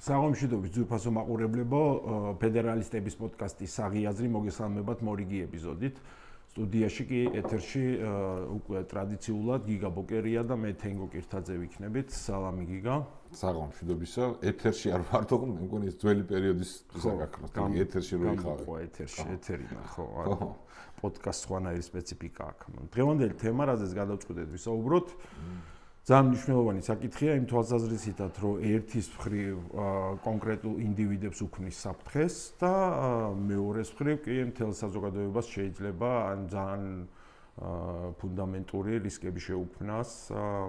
საღამოშიდობის ძვირფასო მაყურებლებო, ფედერალისტების პოდკასტის საღი აზრი მოგესალმებათ მორიგი ეპიზოდით. სტუდიაში კი ეთერში უკვე ტრადიციულად გიგა ბოკერია და მე თენგო კირთაძე ვიქნებით. სალამი გიგა. საღამოშიდობისა, ეთერში არ ვარ, თქო, მე მგონი ეს ძველი პერიოდის გაქროთ. ეთერში რო იხავე. ხო, ეთერი, ხო, პოდკასტ სხვანაირი სპეციფიკა აქვს. დღევანდელი თემა, რაზეც გადავწყვეტეთ ვისაუბროთ, ძალიან მნიშვნელოვანი საკითხია იმ თვალსაზრისითაც, რომ ერთის მხრივ კონკრეტულ ინდივიდებს უქმნის საფრთხეს და მეორეს მხრივ კი მთელ საზოგადოებას შეიძლება ძალიან ფუნდამენტური რისკები შეუქმნას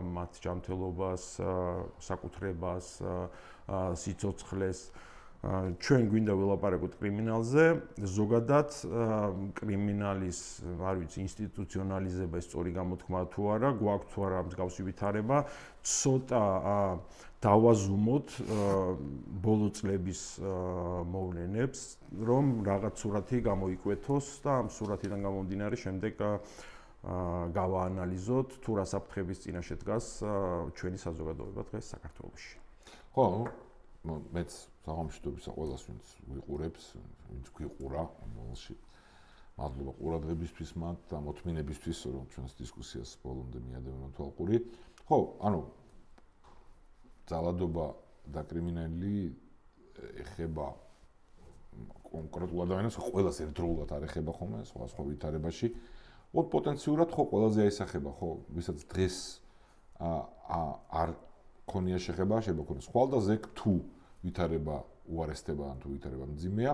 მათ ჯანმრთელობას, საკუთრებას, სიცოცხლეს. ჩვენ გვინდა ველაპარაკოთ კრიმინალზე, ზოგადად კრიმინალის, არ ვიცი, ინსტიტუციონალიზება სწორი გამოთქმა თუ არა, გვაქვს თუ არა მსგავსი ვითარება, ცოტა დავაზუმოთ ბოლო წლების მოვლენებს, რომ რაღაც სურათი გამოიკვეთოს და ამ სურათიდან გამომდინარე შემდეგ გავაანალიზოთ თუ რა საფრთხების წინაშე დგას ჩვენი საზოგადოება დღეს საქართველოში. ხო, მეც საღამოშიდობისა ყველას ვინც ვიყურებს, ვინც გვიყურა მომავალში. მადლობა ყურადღებისთვის მათ და მოთმინებისთვის, რომ ჩვენს დისკუსიას ბოლომდე მიადევენ თვალყური. ხო, ანუ ძალადობა და კრიმინალი ეხება კონკრეტულ ადამიანებს, ყველას ერთდროულად არ ეხება ხოლმე სხვა ვითარებაში. პოტენციურად ხო ყველაზე აისახება, ხო, ვისაც დღეს არ ქონია შეხება, შეიძლება ქონდეს ხვალდაზე თუ ვითარება უარესდება ან თუ ვითარება მძიმეა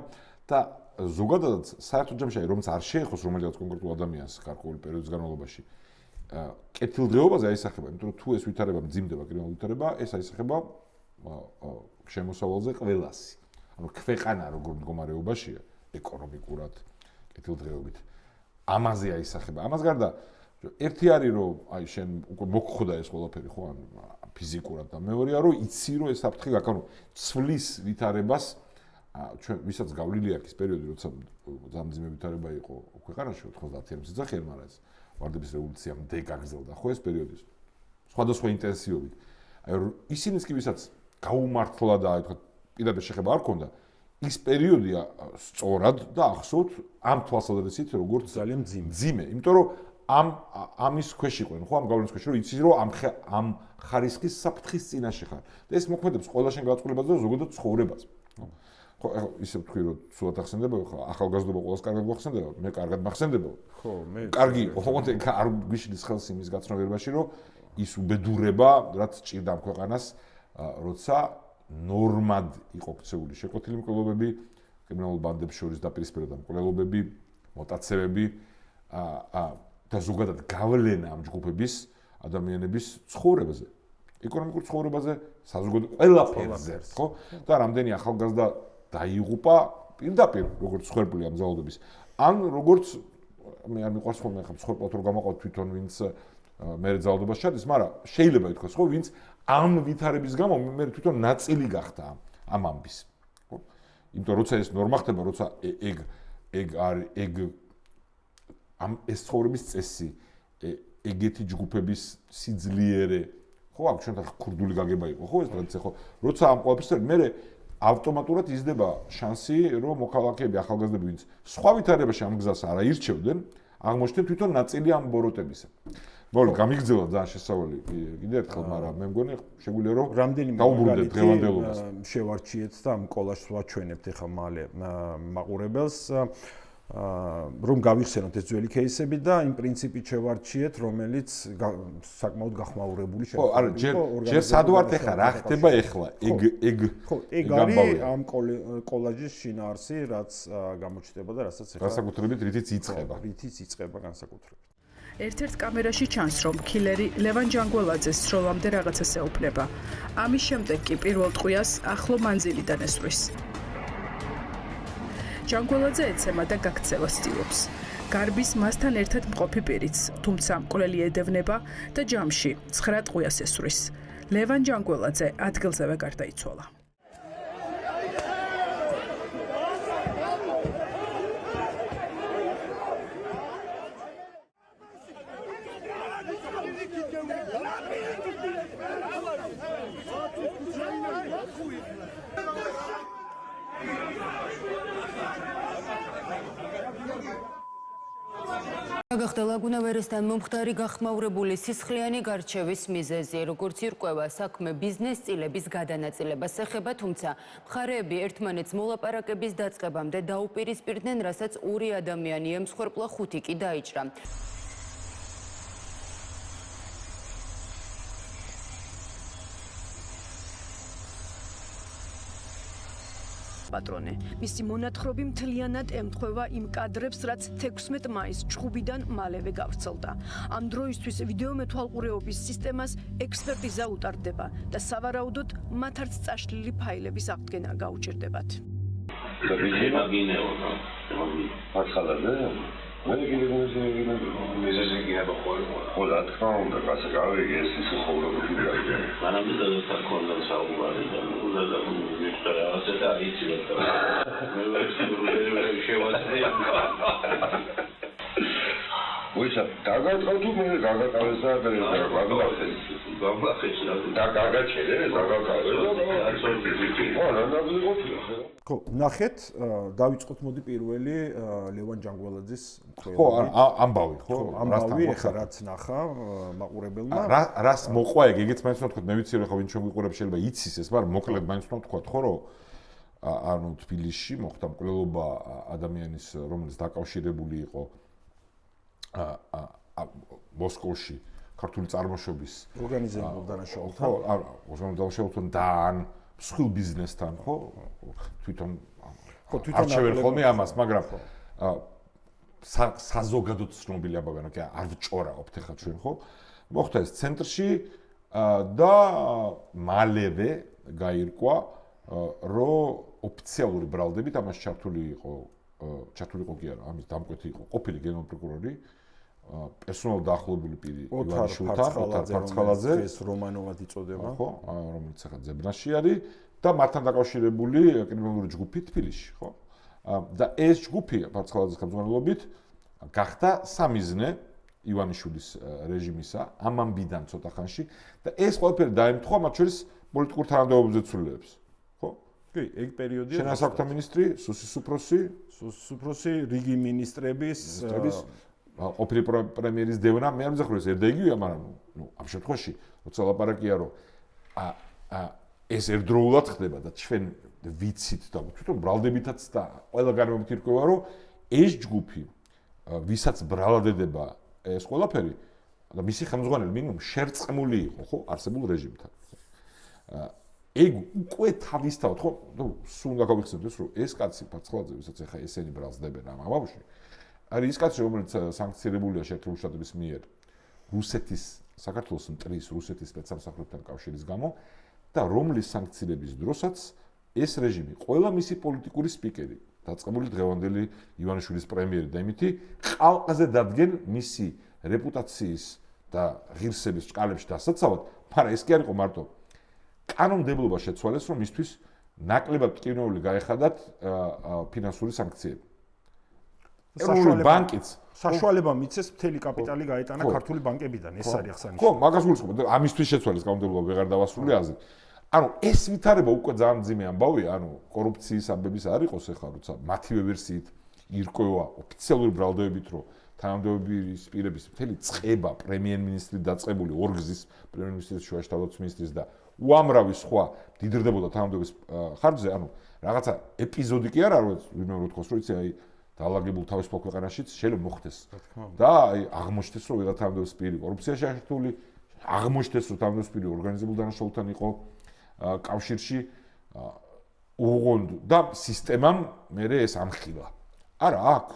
და ზოგადად საერთოდ ჯამში რომელიც არ შეეხოს რომელიღაც კონკრეტულ ადამიანს გარკვეული პერიოდის განმავლობაში კეთილდღეობაზე აისახება, იმიტომ რომ თუ ეს ვითარება მძიმდება კრიმინალური ვითარება, ეს აისახება შემოსავალზე ყველასი. ანუ ქვეყანა როგორ მდგომარეობაშია ეკონომიკურად, კეთილდღეობით. ამაზე აისახება. ამას გარდა ერთი არის რომ აი შენ უკვე მოგხვდა ეს ყველაფერი ხო ან ფიზიკურად და მეორეა რომ იცი რომ ეს საფრთხე გაქვს, ანუ ცვლის ვითარებას ჩვენ ვისაც გავლილი აქვს პერიოდი როცა ზამძიმე ვითარება იყო ქვეყანაში 90-იან წლებში, მაგრამ ეს ვარდების რევოლუციამდე გაგრძელდა ხო ეს პერიოდი სხვადასხვა ინტენსივობით. აი ისინიც კი ვისაც გაუმართლა და აი თქვა პირადად შეხება არ ქონდა ის პერიოდია სწორად და ახსოვთ ამ თვალსაზრისით როგორც ძალიან მძიმე, იმიტომ რომ ამის ქვეშ იყვნენ, ხო, ამ გავლენის ქვეშ, რომ იცი რომ ამ ხარისხის საფრთხის წინაშე ხარ. და ეს მოქმედებს ყველა შენ გაწყობაზე და ზოგადად ცხოვრებაზე. ხო, ახლა ისე ვთქვი, რომ სულად ახსენდება, ხო, ახალგაზრდობა ყველას კარგად მოახსენდება, მე კარგად მახსენდება. ხო, მე კარგი იყო, ხო, არ გვიშლის ხელს იმის გაცნობიერებაში, რომ ის უბედურება, რაც ჭირდა ამ ქვეყანას, როცა ნორმად იყო ქცეული შეკვეთილი მკვლელობები, კრიმინალურ ბანდებს შორის დაპირისპირდა მკვლელობები, მოტაცებები, და ზოგადად გავლენა ამ ჯგუფების ადამიანების ცხოვრებაზე, ეკონომიკურ ცხოვრებაზე, საზოგადოებრივ ყველაფერზე, ხო? და რამდენი ახალგაზრდა დაიღუპა პირდაპირ როგორც მსხვერპლი ამ ძალადობის. ან როგორც მე არ მიყვარს ხოლმე ახლა მსხვერპლად რომ გამაყავ თვითონ ვინც მე ძალადობას ჩადის, მაგრამ შეიძლება ითქვას, ხო, ვინც ამ ვითარების გამო მე თვითონ ნაწილი გახდა ამ ამბის, ხო? იმიტომ როცა ეს ნორმა ხდება, როცა ეგ ამ ეს ცხოვრების წესი, ეგეთი ჯგუფების სიძლიერე, ხო, აქ ჩვენთან ქურდული გაგება იყო, ხო, ეს ტრადიცია, ხო, როცა ამ ყველაფერს მე ავტომატურად იზრდება შანსი, რომ მოქალაქეები, ახალგაზრდები, ვინც სხვა ვითარებაში ამ გზას არ აირჩევდნენ, აღმოჩნდნენ თვითონ ნაწილი ამ ბოროტებისა. მოგ გამიგრძელა ძალიან შესავალი კიდე ერთხელ, მაგრამ მე მგონი შეგვიძლია რომ რამდენიმე დაუბრუნდეთ დღევანდელობას. შევარჩიეთ და ამ კოლაჟს ვაჩვენებთ ახლა მალე მაყურებელს. რომ გავიხსენოთ ეს ძველი кейსები და იმ პრინციპით შევარჩიეთ, რომელიც საკმაოდ გახმაურებული შეიძლება. ხო, არა, ჯერ სად ვართ ახლა, რა ხდება ახლა? ეგ არის ამ კოლაჟის შინაარსი, რაც გამოჩნდება და რასაც ახლა განსაკუთრებით რითიც იწყება განსაკუთრებით. ერთ-ერთ კამერაში ჩანს, რომ კილერი ლევან ჯანგველაძეს სროლამდე რაღაცას ეუფლება. ამის შემდეგ კი პირველ ტყვიას ახლო მანძილიდან ესვრის. ჯანგველაძე ეცემა და გაქცევას ცდილობს. გარბის მასთან ერთად მყოფი პირიც, თუმცა მკვლელი ედევნება და ჯამში 9 ტყვიას ესვრის. ლევან ჯანგველაძე ადგილზევე გარდაიცვალა. გახდა ლაგუნავერესთან მომხდარი გახმაურებული სისხლიანი გარჩევის მიზეზი, როგორც ირკვევა საქმე ბიზნესწილების გადანაწილებას ეხება, თუმცა მხარეები ერთმანეთს მოლაპარაკების დაწყებამდე დაუპირისპირდნენ, რასაც 2 ადამიანი ემსხვერპლა, 5 კი დაიჭრა. Patrone. Მისი მონათხრობი მთლიანად ემთხვევა იმ კადრებს, რაც 16 მაისს ჩხუბიდან მალევე გავრცელდა. Ამ დროისთვის ვიდეომეთვალყურეობის სისტემას ექსპერტიზა უტარდება და სავარაუდოდ მათ არც წაშლილი ფაილების აღდგენა გაუჭირდებათ. Oysa gagakaldu mu? Gagakalsa da ხო, ნახეთ, დავიწყოთ მოდი პირველი ლევან ჯანგველაძის ხო, ამბავი, ხო? ამბავი ეხლა რაც ნახა მაყურებელმა. რას მოყვა ეგ, ეგეც მაინც უნდა თქვა, მე ვიცი რომ ვინ ჩვენ გვიყურებს შეიძლება იცის ეს, მაგრამ მოკლედ მაინც უნდა თქვა, ხო, რომ ანუ თბილისში მოხდა მკვლელობა ადამიანის, რომელიც დაკავშირებული იყო მოსკოვში ქართული წარმოშობის ორგანიზებულ დანაშაულთან. ხო, ორგანიზებულ დან მსხვილ ბიზნესთან, ხო? თვითონ არჩევენ ხოლმე ამას, მაგრამ საზოგადოდ ცნობილი ამბავი, არ ვჭორავთ ეხლა ჩვენ, ხო? მოხდა ეს ცენტრში და მალევე გაირკვა, რომ ოფიციალური ბრალდებით ამას ჩართული იყო კი არა, ამის დამკვეთი იყო ყოფილი გენერალური პროკურორი, პერსონალურად დაახლოებული პირი ივან შულთან, ოთარ ფარცხალაძე, ეს რომანოვად იწოდება, ხო, რომელიც ახლა ძებრაში არის და მათთან დაკავშირებული კრიმინალური ჯგუფი თბილისში, ხო? და ეს ჯგუფი ფარცხალაძის ხელმძღვანელობით გახდა სამიზნე ივანიშვილის რეჟიმისა ამ ამბიდან ცოტა ხანში და ეს ყველაფერი დაემთხვა მათ შორის პოლიტიკურ თანამდებობებზე ცვლილებს, ხო? კი, ეგ პერიოდია. შენასაკთა მინისტრი, სუსის სუფროსი, რიგი მინისტრების ყოფილი პრემიერის დევნა, მე არ მზახურებს ერთდაიგივეა, მაგრამ ამ შემთხვევაში როცა ლაპარაკია, რომ ეს ერთდროულად ხდება და ჩვენ ვიცით და თვითონ ბრალდებითაც და ყველა გარემოებით ირკვევა, რომ ეს ჯგუფი, ვისაც ბრალადდება ეს ყველაფერი და მისი ხელმძღვანელი მინიმუმ შერწყმული იყო, ხო, არსებულ რეჟიმთან. ეგ უკვე თავისთავად, ხო, სულ უნდა გავიხსენოთ, რომ ეს კაცი ფარცხალაძე, ვისაც ახლა ესენი ბრალდებენ ამ ამბავში, არის ის კაცი, რომელიც სანქცირებულია შეერთებული შტატების მიერ რუსეთის, საქართველოს მტრის რუსეთის სპეცსამსახურებთან კავშირის გამო და რომლის სანქციების დროსაც ეს რეჟიმი, ყველა მისი პოლიტიკური სპიკერი, დაწყებული დღევანდელი ივანიშვილის პრემიერი და იმითი ყალყზე დადგენ მისი რეპუტაციის და ღირსების ჭკალებში დასაცავად, მაგრამ ეს კი არ იყო მარტო კანონმდებლობა შეცვალეს, რომ მისთვის ნაკლებად ტკივნეული გაეხადათ ფინანსური სანქციები. საშუალება მიცეს მთელი კაპიტალი გაეტანა ქართული ბანკებიდან, ეს არის აღსანიშნავი. ხო, მაგას გულისხმობ, ამისთვის შეცვალეს კანონმდებლობა, ვეღარ დავასრულე აზრი. ანუ ეს ვითარება უკვე ძალიან მძიმე ამბავია, ანუ კორუფციის ამბების არ იყოს ახლა, როცა მათივე ვერსიით ირკვევა ოფიციალური ბრალდებებით, რომ თანამდებობის პირების მთელი წყება პრემიერ-მინისტრის დაწყებული ორგზის პრემიერ-მინისტრის შუაში თავდაცვის მინისტრის და უამრავი სხვა დიდრდებოდა თანამდებობის ხარჯზე, ანუ რაღაცა ეპიზოდი კი არ არის, ვინმე რო თქოს, რომ იცი, აი დაალაგებულ თავისუფალ ქვეყანაშიც შეიძლება მოხდეს. და აი აღმოჩნდეს, რომ ვიღაცა თანამდებობის პირი კორუფციაში აღერთული, აღმოჩნდეს, რომ თანამდებობის პირი ორგანიზებულ დანაშაულთან იყო კავშირში, უღონდ და სისტემამ მერე ეს ამხილა. არა, აქ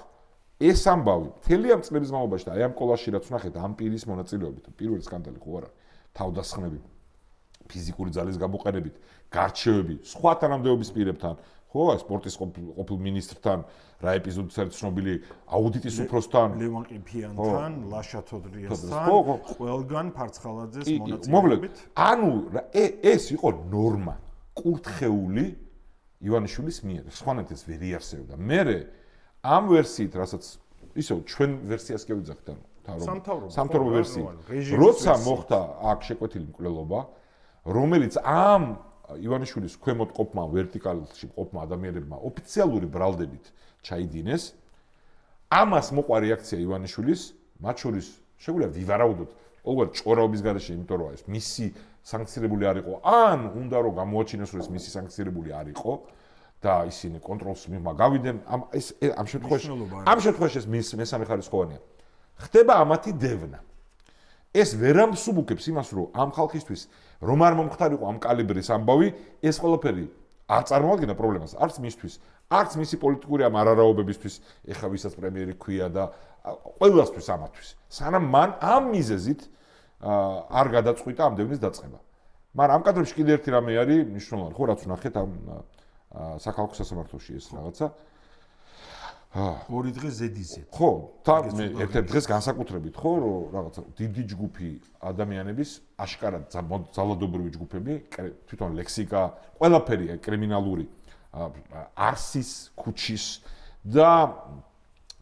ეს ამბავი მთელი ამ წლების განმავლობაში და აი ამ კოლაში რაც ვნახეთ ამ პირის მონაწილეობით, პირველი სკანდალი ხო არა, თავდასხმები, ფიზიკური ძალის გამოყენებით, გარჩევები, სხვა თანამდებობის პირებთან, ხო, სპორტის ყოფილ მინისტრთან, რა ეპიზოდიც არის ცნობილი, აუდიტის უფროსთან, ლევან ყიფიანთან, ლაშა თოდრიასთან, ყველგან ფარცხალაძეს მონაწილეობით. ანუ ეს იყო ნორმა, კურთხეული ივანიშვილის მიერ. სხვანაირად ეს ვერ იარსებდა. მერე ამ ვერსიით, რასაც ისო ჩვენ ვერსიას კი ვიძახთ, ანუ სამთავრობო ვერსიით. როცა მოხდა აქ შეკვეთილი მკვლელობა, რომელიც ამ ივანიშვილის ქვემოთ ყოფმა ვერტიკალში ყოფმა ადამიანებმა ოფიციალური ბრალდებით ჩაიდინეს, ამას მოყვა რეაქცია ივანიშვილის მათ შორის შეგვიძლია ვივარაუდოთ ყოველ ჭორაობის გარეშე, იმიტომ რომ ეს მისი სანქცირებული არ იყო, ან უნდა რომ გამოაჩინოს რომ ეს მისი სანქცირებული არ იყო და ისინი კონტროლს მიღმა გავიდნენ, ამ შემთხვევაში ეს მესამე ხარისხოვანია. ხდება ამათი დევნა. ეს ვერ ამსუბუქებს იმას, რომ ამ ხალხისთვის რომ არ მომხდარიყო ამ კალიბრის ამბავი, ეს ყველაფერი არ წარმოადგენდა პრობლემას, არც მისთვის, არც მისი პოლიტიკური ამ არარაობებისთვის, ეხა ვისაც პრემიერი ქვია და ყველასთვის ამათთვის. სანამ მან ამ მიზეზით არ გადაწყვიტა ამ დევნის დაწყება. მაგრამ ამ კადრებში კიდე ერთი რამე არის მნიშვნელოვანი, ხო, რაც ვნახეთ ამ საქალაქო სასამართლოში ეს რაღაცა. ორი დღე ზედიზე. ხო, თან მე ერთ დღეს განსაკუთრებით ხო, რომ რაღაცა დიდი ჯგუფი ადამიანების აშკარად ძალადობრივი ჯგუფები, თვითონ ლექსიკა, ყველაფერი კრიმინალური არსის, ქუჩის და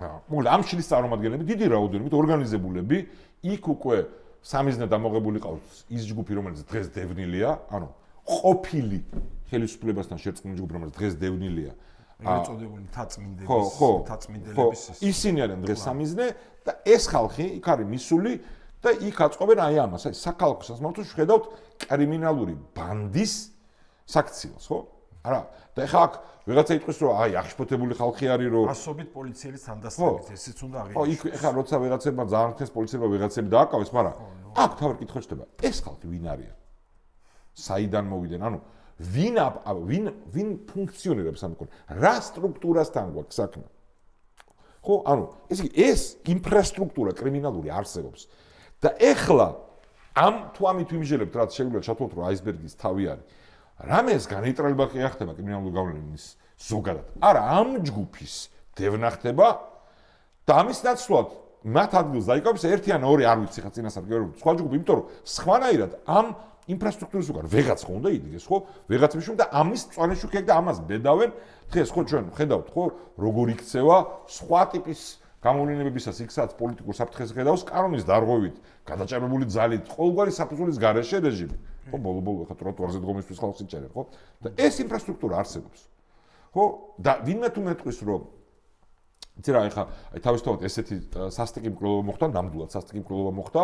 ამ შილის წარმომადგენლები, დიდი რაოდენობით ორგანიზებულები, იქ უკვე სამიზნედ ამოღებული ყავს ის ჯგუფი, რომელიც დღეს დევნილია, ანუ ყოფილი ხელისუფლებასთან შერწყმული ჯგუფი, რომელიც დღეს დევნილია. ეწოდებული თაწმინდელების ისინი არიან დღეს სამიზნე და ეს ხალხი იქ არის მისული და იქ აწყობენ აი ამას, აი საქალაქო სასამართლოში ხედავთ კრიმინალური ბანდის საქციელს, ხო? არა, და ეხლა აქ ვიღაცა იტყვის რომ აი აღშფოთებული ხალხი არის რომ ასობით პოლიციელის თანდასწრებით ესეც უნდა აღიაროს. ხო, იქ ეხლა როცა ვიღაცებმა ძალიან ხეს პოლიციებმა ვიღაცები დააკავეს, მაგრამ აქ თავი კითხვა ხდება, ეს ხალხი ვინ არიან? საიდან მოვიდნენ? ანუ ვინ ფუნქციონირებს ამ კონ? რა სტრუქტურასთან გვაქვს საქმე? ხო, ანუ ეს ინფრასტრუქტურა კრიმინალური არსებობს. და ეხლა თუ ამით ვიმჟელებთ, რაც შეგვიძლია ჩათვალოთ, რომ აისბერგის თავი არის. რამეს განეიტრალება კი ახდება კრიმინალური გავლენის ზოგადად. არა, ამ ჯგუფის დევნა ხდება და ამის ნაცვლად მათ ადგილს დაიკავებს ერთი ან ორი, არ ვიცი ხა წინასწარ კი ვერ სხვა ჯგუფი, იმიტომ რომ სხვანაირად ამ ინფრასტრუქტურის უკან ვეღაც ხო უნდა იდგეს, ხო? ვეღაც მიშում და ამის წვანეში ხեք და ამას ბედავენ. დღეს ხო ჩვენ ხედავთ, ხო, როგორ იქცევა სხვა ტიპის გამოვლენებებისას იქსაც პოლიტიკურ საფრთხეს ხედავს კანონის დარღვევით, გადაჭარბებული ძალით, ყოველგვარი საფუძვლის გარეშე რეჟიმი. ხო, ბოლო-ბოლო ხა ტროტუარზე დგომისთვის ხალხს იჭერენ, ხო? და ეს ინფრასტრუქტურა არსებობს. ხო? და ვინმე თუ მეტყვის, რომ იცი რა, ეხა თავისთავად ესეთი სასტიკი მკვლელობა მოხდა, ნამდვილად სასტიკი მკვლელობა მოხდა.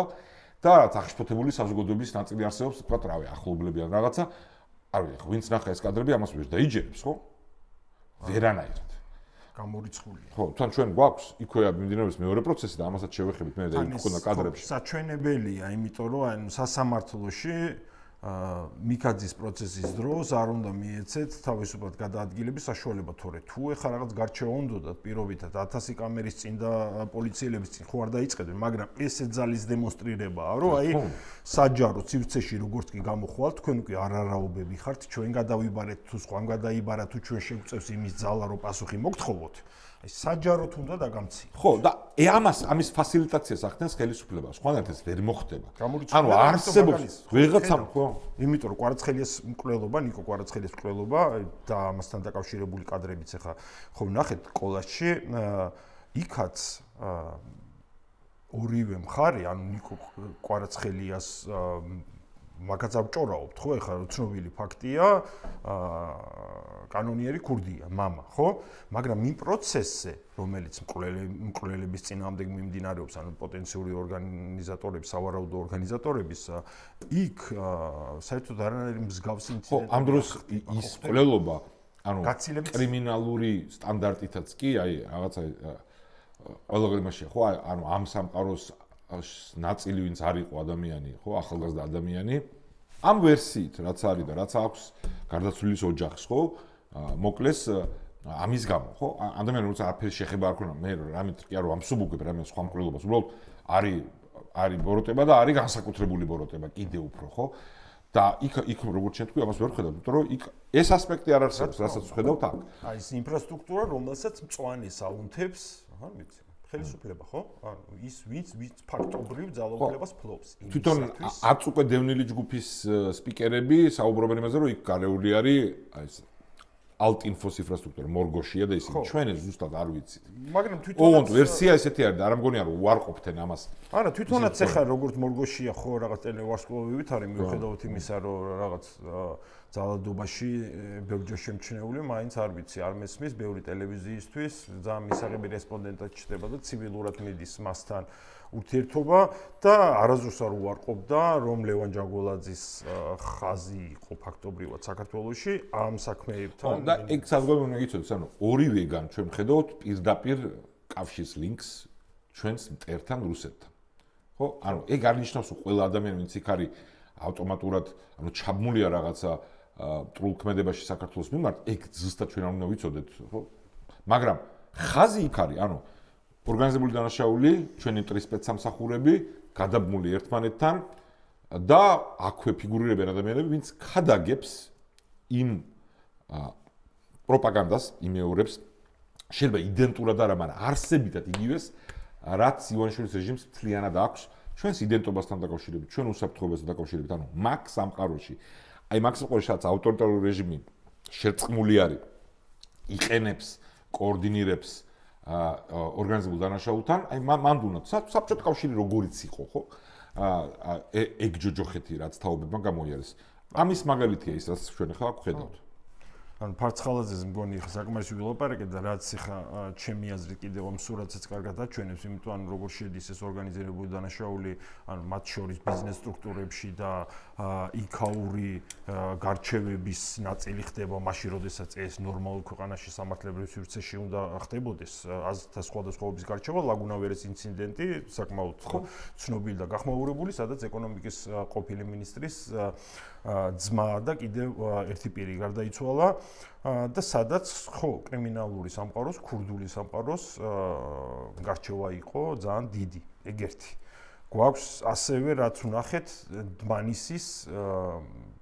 და რაც აღშფოთებული საზოგადოების ნაწილი არსებობს, თქვა რავი, ახლობლები ან რაღაცა. არ ვიცი, ვინც ნახა ეს კადრები, ამას ვერ დაიჯერებს, ხო? ვერანაირად. გამორიცხულია. ხო, თან ჩვენ გვაქვს, იქვეა მიმდინარეობს მეორე პროცესი და ამასაც შევეხებით მე და იქ ხონდა კადრებში. საჩვენებელია, იმიტომ რომ აი სასამართლოში მიქაძის პროცესის დროს არ უნდა მიეცეთ თავისუფლად გადაადგილების საშუალება, თორე თუ ეხა რაღაც გარჩევა უნდათ პირობითად 1000 კამერის წინ და პოლიციელების წინ ხო არ დაიწყებდნენ, მაგრამ ესე ძალის დემონსტრირებაა, რომ აი საჯარო სივრცეში როგორც კი გამოხვალ, თქვენ უკვე არარაობები ხართ, ჩვენ გადავიბარეთ თუ სხვამ გადაიბარა თუ ჩვენ შეგვწევს იმის ძალა, რომ პასუხი მოგთხოვოთ. აი საჯაროდ უნდა დაგამციოთ. ხო, და ამის ფასილიტაციას ახდენს ხელისუფლება. სხვანაირად ეს ვერ მოხდება. ანუ არსებობს ვიღაცამ, ხო? იმიტომ რომ კვარაცხელიას მკვლელობა, ნიკო კვარაცხელიას მკვლელობა და ამასთან დაკავშირებული კადრებიც ახლა ხო ვნახეთ კოლაჟში, იქაც ორივე მხარე, ანუ ნიკო კვარაცხელიას მაგაც ავჭორავთ, ხო, ეხლა ცნობილი ფაქტია, კანონიერი ქურდია, мама, ხო? მაგრამ იმ პროცესზე, რომელიც მკვლელების წინააღმდეგ მიმდინარეობს, ანუ პოტენციური ორგანიზატორების, სავარაუდო ორგანიზატორების, იქ საერთოდ არანაირი მსგავსი ინციდენტი. ხო, ამ დროს ის მკვლელობა, ანუ კრიმინალური სტანდარტითაც კი, აი, რაღაცა ყველაფერი მასია, ხო, ანუ ამ სამყაროს ნაწილი ვინც არ იყო ადამიანი, ხო, ახალგაზრდა ადამიანი, ამ ვერსიით რაც არის და რაც აქვს გარდაცვლილის ოჯახს, ხო, მოკლეს ამის გამო, ხო, ადამიანი როცა არაფერი შეხება არ ქონა, მე რამით კი არ ამსუბუქებ რამე სხვა მკვლელობას, უბრალოდ არის ბოროტება და არის განსაკუთრებული ბოროტება კიდე უფრო, ხო? და იქ როგორც შეთქვი, ამას ვერ ხედავ, იმიტომ რომ იქ ეს ასპექტი არ არსებობს, რასაც ვხედავთ აქ. აი ეს ინფრასტრუქტურა, რომელსაც მწვანეს აუნთებს, აჰა, ვიცი. ხელისუფლება, ხო? ანუ ის ვინც ფაქტობრივ ძალაუფლებას ფლობს. თვითონ არც უკვე დევნილი ჯგუფის სპიკერები საუბრობენ იმაზე, რომ იქ გარეული არის აი ეს ალტინფოს ინფრასტრუქტურა, მორგოშია და ისინი ჩვენ ეს ზუსტად არ ვიცით. მაგრამ თვითონაც ვერსია ესეთი არის და არ მგონია რომ უარყოფთენ ამას. არა, თვითონაც ეხლა როგორც მორგოშია ხო რაღაც ტელევარსკვლავებით არის მიუხედავად იმისა, რომ რაღაც ძალადობაში ბევრჯერ შემჩნეული, მაინც არ ვიცი, არ მესმის ბევრი ტელევიზიისთვის, ძალიან მისაღები რესპონდენტად ჩდება და ცივილურად მიდის მასთან ურთიერთობა და არასდროს არ უარყოფდა, რომ ლევან ჯანგველაძის ხაზი იყო ფაქტობრივად საქართველოში ამ საქმეებთან. და ეგ საზღვარი უნდა გიცოდეთ, ანუ ორივეგან ჩვენ ვხედავთ პირდაპირ კავშირის ლინკს ჩვენს მტერთან რუსეთთან. ხო? ანუ ეგ არ ნიშნავს, რომ ყველა ადამიანი ვინც იქ არის ავტომატურად, ანუ ჩაბმულია რაღაცა მტრულქმედებაში საქართველოს მიმართ, ეგ ზუსტად ჩვენ არ უნდა ვიცოდეთ, ხო? მაგრამ ხაზი იქ არის, ანუ ორგანიზებული დანაშაული, ჩვენი ტრისპეცსამსახურები გადაბმული ერთმანეთთან და აქვე ფიგურირებენ ადამიანები, ვინც ქადაგებს იმ პროპაგანდას, იმეორებს, შეიძლება იდენტურად არა, მაგრამ არსებითად იგივეს, რაც ივანიშვილის რეჟიმს მთლიანად აქვს ჩვენს იდენტობასთან დაკავშირებით, ჩვენ უსაფრთხოებასთან დაკავშირებით, ანუ მაგ სამყაროში. აი მაგ სამყაროში, რაც ავტორიტარული რეჟიმი შერწყმული არის, იყენებს, კოორდინირებს ორგანიზებულ დანაშაულთან, აი მანდ უნდა საბჭოთა კავშირი როგორიც იყო, ხო? ეგ ჯოჯოხეთი რაც თაობებმა გამოიარეს. ამის მაგალითია ის, რაც ჩვენ ახლა გვხედავთ. ანუ ფარცხალაძეს მგონი საკმარისი ვილაპარაკეთ და რაც ხა ჩემი აზრით კიდევ ამ სურათსაც კარგად აჩვენებს, იმიტომ ანუ როგორ შედის ეს ორგანიზებული დანაშაული, ანუ მათ შორის ბიზნეს სტრუქტურებში და იქაური გარჩევების ნაწილი ხდება მაშინ, როდესაც ეს ნორმალურ ქვეყანაში სამართლებრივ სივრცეში უნდა ხდებოდეს აზრთა სხვადასხვაობის გარჩევა, ლაგუნავერის ინციდენტი საკმაოდ ცნობილი და გახმაურებული, სადაც ეკონომიკის ყოფილი ministris ძმა და კიდევ ერთი პირი გარდაიცვალა და სადაც ხო კრიმინალური სამყაროს, ქურდული სამყაროს გარჩევა იყო ძალიან დიდი, ეგ ერთი. გვაქვს ასევე რაც ვნახეთ დმანისის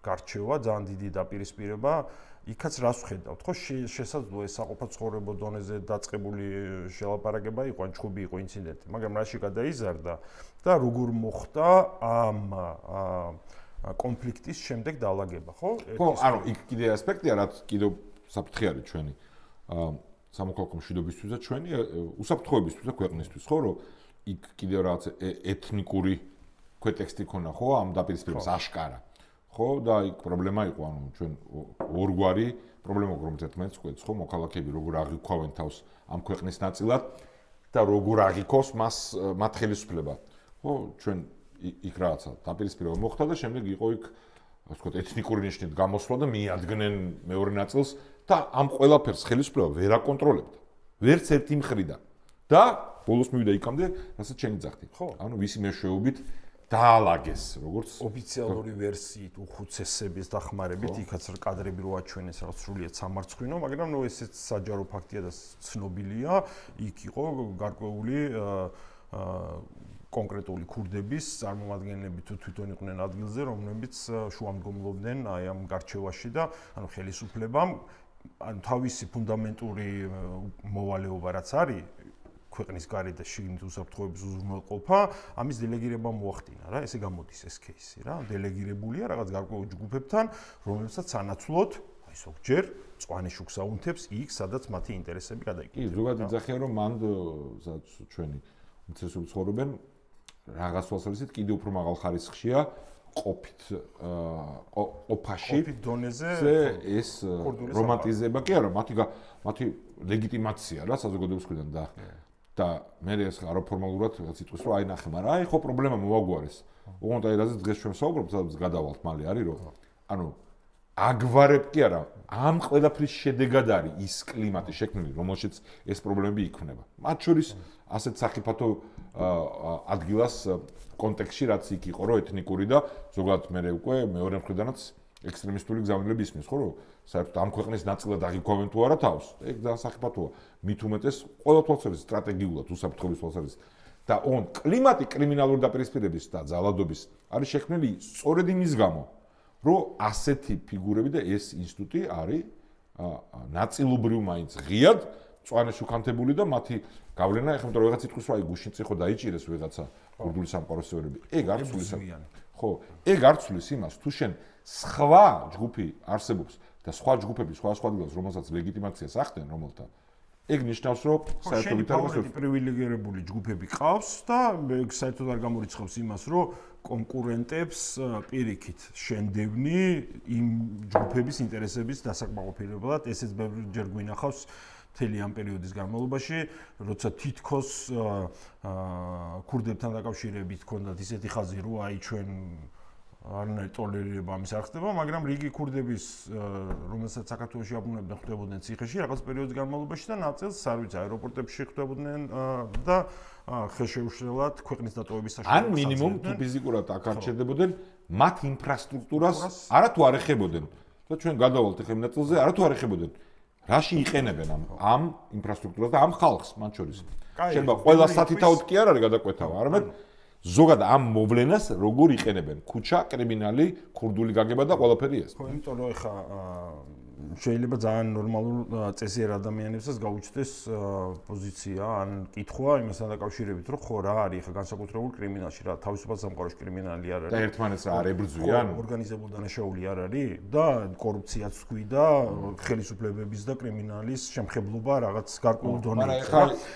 გარჩევა, ძალიან დიდი დაპირისპირება, იქაც რას ვხედავთ, ხო შესაძლოა ეს საყოფაცხოვრებო დონეზე დაწყებული შელაპარაკება იყო, ან ჩხუბი იყო ინციდენტი, მაგრამ რაში გადაიზარდა და როგორ მოხდა ამ კონფლიქტის შემდეგ დაალაგება, ხო? ხო, ანუ იქ კიდე ასპექტია, რაც კიდევ საფრთხე არის ჩვენი სამოქალაქო მშვიდობისთვის და ჩვენი უსაფრთხოებისთვის და ქვეყნისთვის, ხო, რომ იქ კიდევ რაღაც ეთნიკური ქვეტექსტი ქონა, ხო, ამ დაპირისპირებას აშკარა. ხო, და იქ პრობლემა იყო, ანუ ჩვენ ორგვარი პრობლემა გვქონდა ერთმანეთს ხვედს, ხო, მოქალაქეები როგორ აღიქვავენ თავს ამ ქვეყნის ნაწილად და როგორ აღიქოს მათ ხელისუფლება. ხო, ჩვენ იქ რაღაცა დაპირისპირება მოხდა და შემდეგ იყო იქ ასე ვთქვათ ეთნიკური ნიშნით გამოსვლა და მიადგნენ მეორე ნაწილს და ამ ყველაფერს ხელისუფლება ვერ აკონტროლებდა. ვერც ერთი მხრიდან. და ბოლოს მივიდა იქამდე, რასაც შენი ძახთი. ხო, ანუ ვისი მეშვეობით დაალაგეს, როგორც ოფიციალური ვერსიით უხუცესების დახმარებით, იქაც კადრები რო აჩვენეს რაღაც სრულიად სამარცხვინო, მაგრამ ნუ ესეც საჯარო ფაქტია და ცნობილია, იქ იყო გარკვეული კონკრეტული ქურდების წარმომადგენლები თუ თვითონ იყვნენ ადგილზე, რომლებიც შუამდგომლობდნენ აი ამ გარჩევაში და ანუ ხელისუფლებამ ანუ თავისი ფუნდამენტური მოვალეობა რაც არის ქვეყნის გარეთ და შიგნით უსაფრთხოების უზრუნველყოფა, ამის დელეგირება მოახდინა რა, ესე გამოდის ეს кейსი რა, დელეგირებულია რაღაც გარკვეულ ჯგუფებთან, რომლებსაც სანაცვლოდ აი ზოგჯერ მწვანე შუქს აუნთებს იქ, სადაც მათი ინტერესები გადაიკეთება. კი, ზოგადად იძახიან, რომ მანდ სადაც ჩვენი უმცირესობები ცხოვრობენ რაღაც თვალსაზრისით კიდევ უფრო მაღალ ხარისხშია ყოფით ყოფაში ყოფით დონეზე ეს რომანტიზება კი არა მათი ლეგიტიმაცია რა საზოგადოების მხრიდან და მე ეს არაფორმალურად რაც იტყვის რომ აი ნახე მაგრამ აი ხო პრობლემა მოვაგვარეს უღონდა ერაზე დღეს ჩვენ საუბრობთ სადაც გადავალთ მალე არის რომ ანუ აგვარებ კი არა ამ ყველაფრის შედეგად არის ის კლიმატი შექმნილი რომელშიც ეს პრობლემები იქმნება მათ შორის ასეთ საფათო ადგილას კონტექსტში რაც იქ იყო რომ ეთნიკური და ზოგადად მე უკვე მეორე მხრიდანაც ექსტრემისტული გზავნილები ისმის ხო რომ საერთოდ ამ ქვეყნის ნაწილად აღიქვავენ თუ არა თავს ეგ ძალიან საფათოა მით უმეტეს ყველა თვალსაზრისით სტრატეგიულად უსაფრთხოების თვალსაზრისით და ოღონდ კლიმატი კრიმინალური დაპირისპირების და ძალადობის არის შექმნილი სწორედ იმის გამო რომ ასეთი ფიგურები და ეს ინსტიტუტი არის ნაწილობრივ მაინც ღიად მწვანე შუქანთებული და მათი გავლენა ეხლა მეტყვი რაღაც იტყვის რომ აი გუშინწი ხო დაიჭირეს ვიღაცა ქურდული სამყაროს წევრები ეგ არ ცulis ხო ეგ არ ცulis იმას თუ შენ სხვა ჯგუფი არსებობს და სხვა ჯგუფები სხვა ადგილას რომელსაც ლეგიტიმაციას ახდენ რომელთა ეგ ნიშნავს რომ საერთოდ ვითარებას პრივილეგირებული ჯგუფები ყავს და ეგ საერთოდ არ გამორიცხავს იმას რომ კონკურენტებს პირიქით შენდევნი იმ ჯგუფების ინტერესების დასაკმაყოფილებლად ესეც ბევრჯერ გვინახავს მთელი ამ პერიოდის განმავლობაში, როცა თითქოს ქურდებთან დაკავშირებით ჰქონდათ ისეთი ხაზი, რომ აი ჩვენ არანაირი ტოლერირება ამის არ ხდება, მაგრამ რიგი ქურდების, რომელსაც საქართველოში აბრუნებდნენ, ხდებოდნენ ციხეში რაღაც პერიოდის განმავლობაში და ნაწილს, არ ვიცი, აეროპორტებში ხდებოდნენ და ხელშეუშლებლად ქვეყნის დატოვების საშუალებას. ან მინიმუმ თუ ფიზიკურად აქ არ ჩერდებოდნენ, მათ ინფრასტრუქტურას არა თუ არ ეხებოდნენ. და ჩვენ გადავალთ ახლა იმ ნაწილზე, არა თუ არ ეხებოდნენ. რაში იყენებენ ამ ინფრასტრუქტურას და ამ ხალხს მათ შორის. შეიძლება ყველა სათითაოდ კი არ არის გადაკვეთავა, არამედ ზოგადად ამ მოვლენას როგორ იყენებენ? ქუჩა, კრიმინალი, ქურდული გაგება და ყველაფერი ეს. ხო, იმიტომ რომ ეხა შეიძლება ძალიან ნორმალურ წესიერ ადამიანებსაც გაუჩნდეს პოზიცია ან კითხვა იმასთან დაკავშირებით, რომ ხო რა არის ეხა განსაკუთრებულ კრიმინალში, რა თავისუფალ სამყაროში კრიმინალი არ არის. და ერთმანეთს რა არ ებრძვიან? ორგანიზებული დანაშაული არ არის და კორუფციაც თქვი და ხელისუფლებების და კრიმინალის შემხებლობა რაღაც გარკვეულ დონეზე.